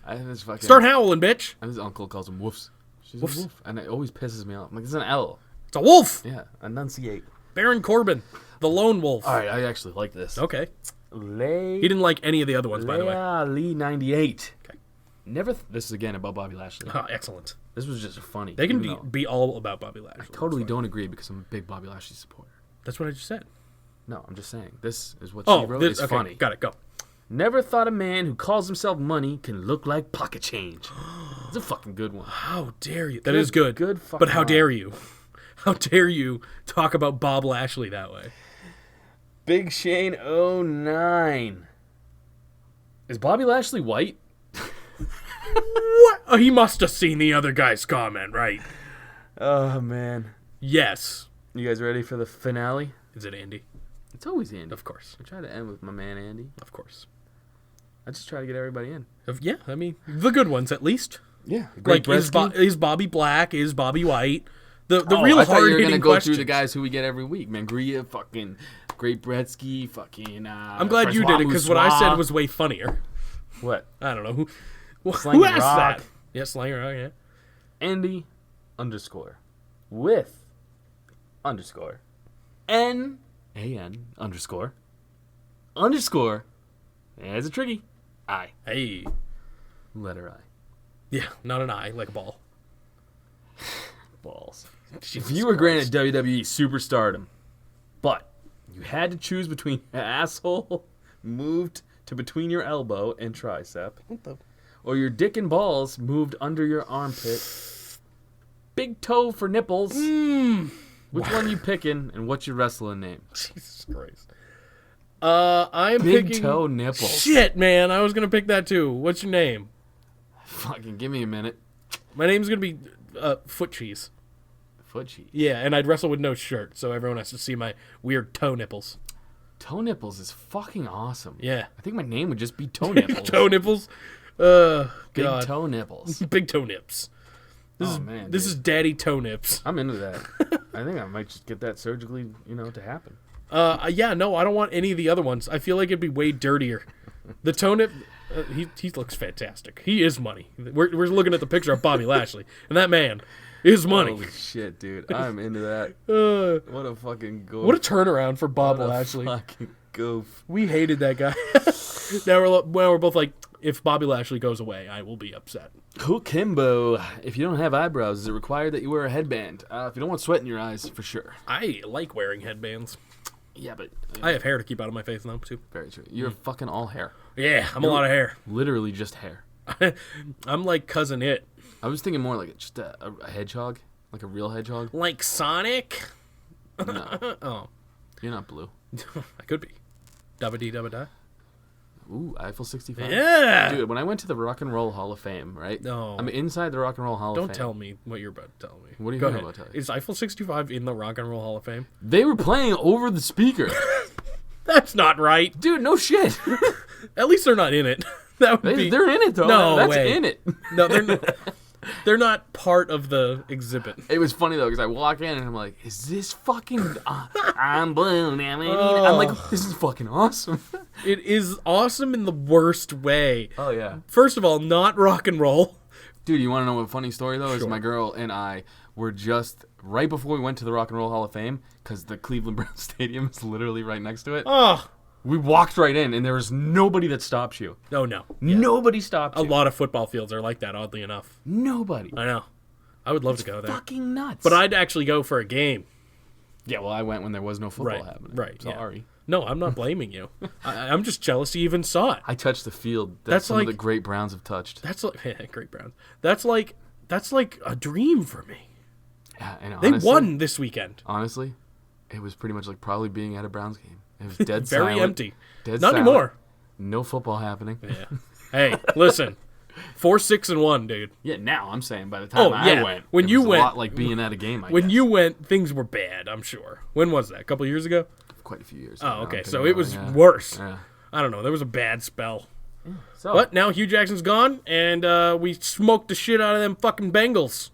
I have this fucking. Start howling, bitch. And his uncle calls him woofs. She's Woofs. a wolf, and it always pisses me off. I'm like, it's an L. It's a wolf. Yeah, enunciate. Baron Corbin, the lone wolf. All right, I actually like this. Okay. Lay. He didn't like any of the other ones, by the way. Yeah, Lee 98. Okay. Never. This is again about Bobby Lashley. Oh, excellent. This was just funny. They can even though be all about Bobby Lashley. I totally don't agree because I'm a big Bobby Lashley supporter. That's what I just said. No, I'm just saying. This is what Oh, she wrote. this, It's okay, funny. got it. Go. Never thought a man who calls himself money can look like pocket change. It's a fucking good one. How dare you? That is good. Good fucking But how line. dare you? How dare you talk about Bob Lashley that way? Big Shane 09. Is Bobby Lashley white? What? Oh, he must have seen the other guy's comment, right? Oh, man. Yes. You guys ready for the finale? Is it Andy? It's always Andy. Of course. I try to end with my man Andy. Of course. I just try to get everybody in. Yeah, I mean, the good ones at least. Yeah. Like, is Bobby black? Is Bobby white? The real I thought you were hard-hitting gonna go questions. through the guys who we get every week. Mangria, fucking Great Bretsky, fucking. I'm glad you did it, because what I said was way funnier. What? I don't know. Who Slangin' asked Rock. that? Yeah, Slanger Rock, yeah. Andy underscore with underscore NAN underscore as a tricky I Hey. letter I Yeah, not an eye, like a ball. balls. Jesus If you were Christ. granted WWE superstardom, but you had to choose between your asshole moved to between your elbow and tricep, or your dick and balls moved under your armpit, big toe for nipples. Which one you picking, and what's your wrestling name? Jesus Christ. I'm Big picking... toe nipples. Shit, man, I was gonna pick that too. What's your name? Fucking give me a minute. My name's gonna be Foot Cheese. Foot cheese. Yeah, and I'd wrestle with no shirt, so everyone has to see my weird toe nipples. Toe nipples is fucking awesome. Yeah. I think my name would just be toe nipples. Toe nipples? Big God. toe nipples. Big toe nips. Oh, man, This dude. is daddy toe nips. I'm into that. I think I might just get that surgically, to happen. Yeah, no, I don't want any of the other ones. I feel like it'd be way dirtier. The toe nip, he looks fantastic. He is money. We're looking at the picture of Bobby Lashley, and that man is money. Holy shit, dude. I'm into that. What a fucking goof. What a turnaround for Bob What a Lashley. fucking goof. We hated that guy. now we're both like, if Bobby Lashley goes away, I will be upset. Kimbo. If you don't have eyebrows, is it required that you wear a headband? If you don't want sweat in your eyes, for sure. I like wearing headbands. Yeah, but I have hair to keep out of my face now, too. very true. You're fucking all hair. Yeah, I'm a lot of hair. Literally just hair. I'm like Cousin It. I was thinking more like just a hedgehog, like a real hedgehog. Like Sonic? No, Oh, you're not blue. I could be. Dabba-dee, dabba-da. Ooh, Eiffel 65. Yeah! Dude, when I went to the Rock and Roll Hall of Fame, right? No. I'm inside the Rock and Roll Hall of Don't Fame. tell me what you're about to tell me. What are you Go talking ahead. about telling? Is Eiffel 65 in the Rock and Roll Hall of Fame? They were playing over the speaker. That's not right. Dude, no shit. At least they're not in it. That would be... They're in it, though. No That's way. in it. No, they're not. They're not part of the exhibit. It was funny, though, because I walk in and I'm like, is this fucking... I'm blue, damn it. I'm like, this is fucking awesome. It is awesome in the worst way. Oh, yeah. First of all, not rock and roll. Dude, you want to know a funny story, though? Is Sure. my girl and I were just... Right before we went to the Rock and Roll Hall of Fame, because the Cleveland Browns Stadium is literally right next to it, Oh, we walked right in, and there was nobody that stops you. oh no. Nobody stopped A you. lot of football fields are like that, oddly enough. Nobody. I know. I would love to go there. Fucking nuts. But I'd actually go for a game. Yeah, well, I went when there was no football Right, happening. right, yeah. Sorry. No, I'm not blaming you. I'm just jealous you even saw it. I touched the field that That's some of like- the great Browns have touched. That's like great Browns. That's like a dream for me. Yeah, and They honestly, won this weekend. Honestly, it was pretty much like probably being at a Browns game. It was dead Very silent. empty. Dead Not silent. anymore. No football happening. Yeah. Hey, listen. 4-6-1, dude. Yeah, now I'm saying by the time Oh, I yeah. went, When it you was went- a lot like being at a game. When you went, things were bad, I'm sure. When was that? A couple years ago? quite a few years. Oh, okay. I'm So thinking it about was yeah. worse. Yeah. I don't know. There was a bad spell. So, But now Hugh Jackson's gone, and we smoked the shit out of them fucking Bengals.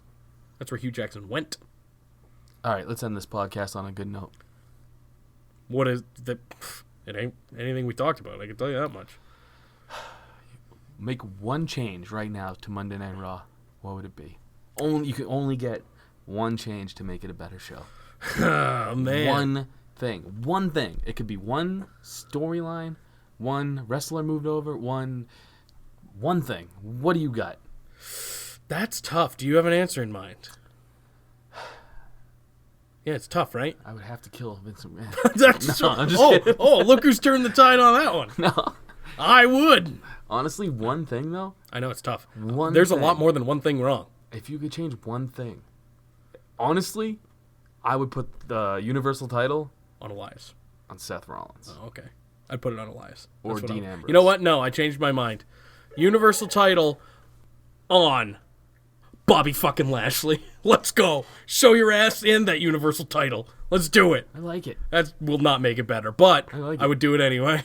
That's where Hugh Jackson went. All right, let's end this podcast on a good note. What is the? It ain't anything we talked about. I can tell you that much. Make one change right now to Monday Night Raw. What would it be? You can only get one change to make it a better show. Oh, man. One thing. It could be one storyline, one wrestler moved over, one thing. What do you got? That's tough. Do you have an answer in mind? Yeah, it's tough, right? I would have to kill Vince McMahon. That's No, I'm just kidding. look who's turned the tide on that one. No. I would. Honestly, one thing though. I know it's tough. One There's thing. a lot more than one thing wrong. If you could change one thing, honestly, I would put the Universal title On Elias. on Seth Rollins. Oh, okay. I'd put it on Elias. Or That's what Dean I- Ambrose. You know what? No, I changed my mind. Universal title on Bobby fucking Lashley. Let's go. Show your ass in that Universal title. Let's do it. I like it. That will not make it better, but I like I it. would do it anyway.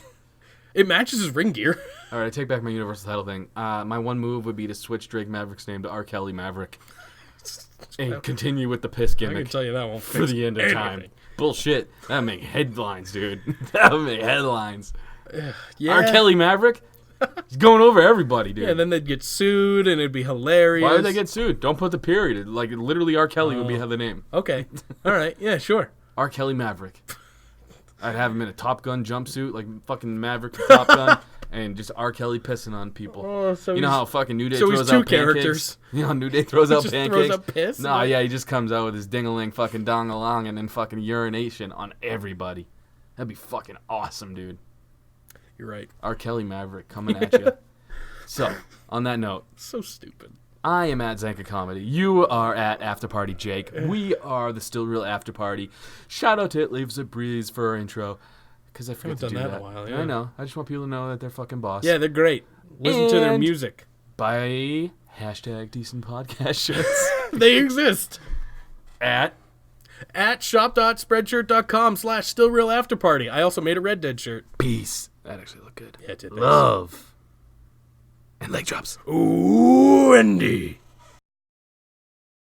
It matches his ring gear. All right, I take back my Universal title thing. My one move would be to switch Drake Maverick's name to R. Kelly Maverick. And continue with the piss I gimmick can tell you that won't for fix the end of anything. time. Bullshit. That would make headlines, dude. That would make headlines. Yeah. R. Kelly Maverick? He's going over everybody, dude. Yeah, and then they'd get sued, and it'd be hilarious. Why would they get sued? Don't put the period. Like, literally, R. Kelly would be the name. Okay. All right. Yeah, sure. R. Kelly Maverick. I'd have him in a Top Gun jumpsuit, like fucking Maverick from Top Gun, and just R. Kelly pissing on people. Oh, so you know he's- how fucking New Day so he's throws two out pancakes? characters. You know how New Day throws out just pancakes? throws out piss? Nah, yeah, he just comes out with his ding-a-ling fucking dong-a-long and then fucking urination on everybody. That'd be fucking awesome, dude. You're right. R. Kelly Maverick coming at you. So, on that note, So stupid. I am at Zanca Comedy. You are at After Party Jake. We are the Still Real After Party. Shout out to It Leaves a Breeze for our intro. Because I forget to Haven't do done that. that in a while, yeah. I know. I just want people to know that they're fucking boss. Yeah, they're great. Listen to their And- music. Buy hashtag decent podcast shirts They exist. at At shop.spreadshirt.com/stillrealafterparty. I also made a Red Dead shirt. Peace. That actually looked good. Yeah, it did. Love. And leg drops. Ooh, Andy.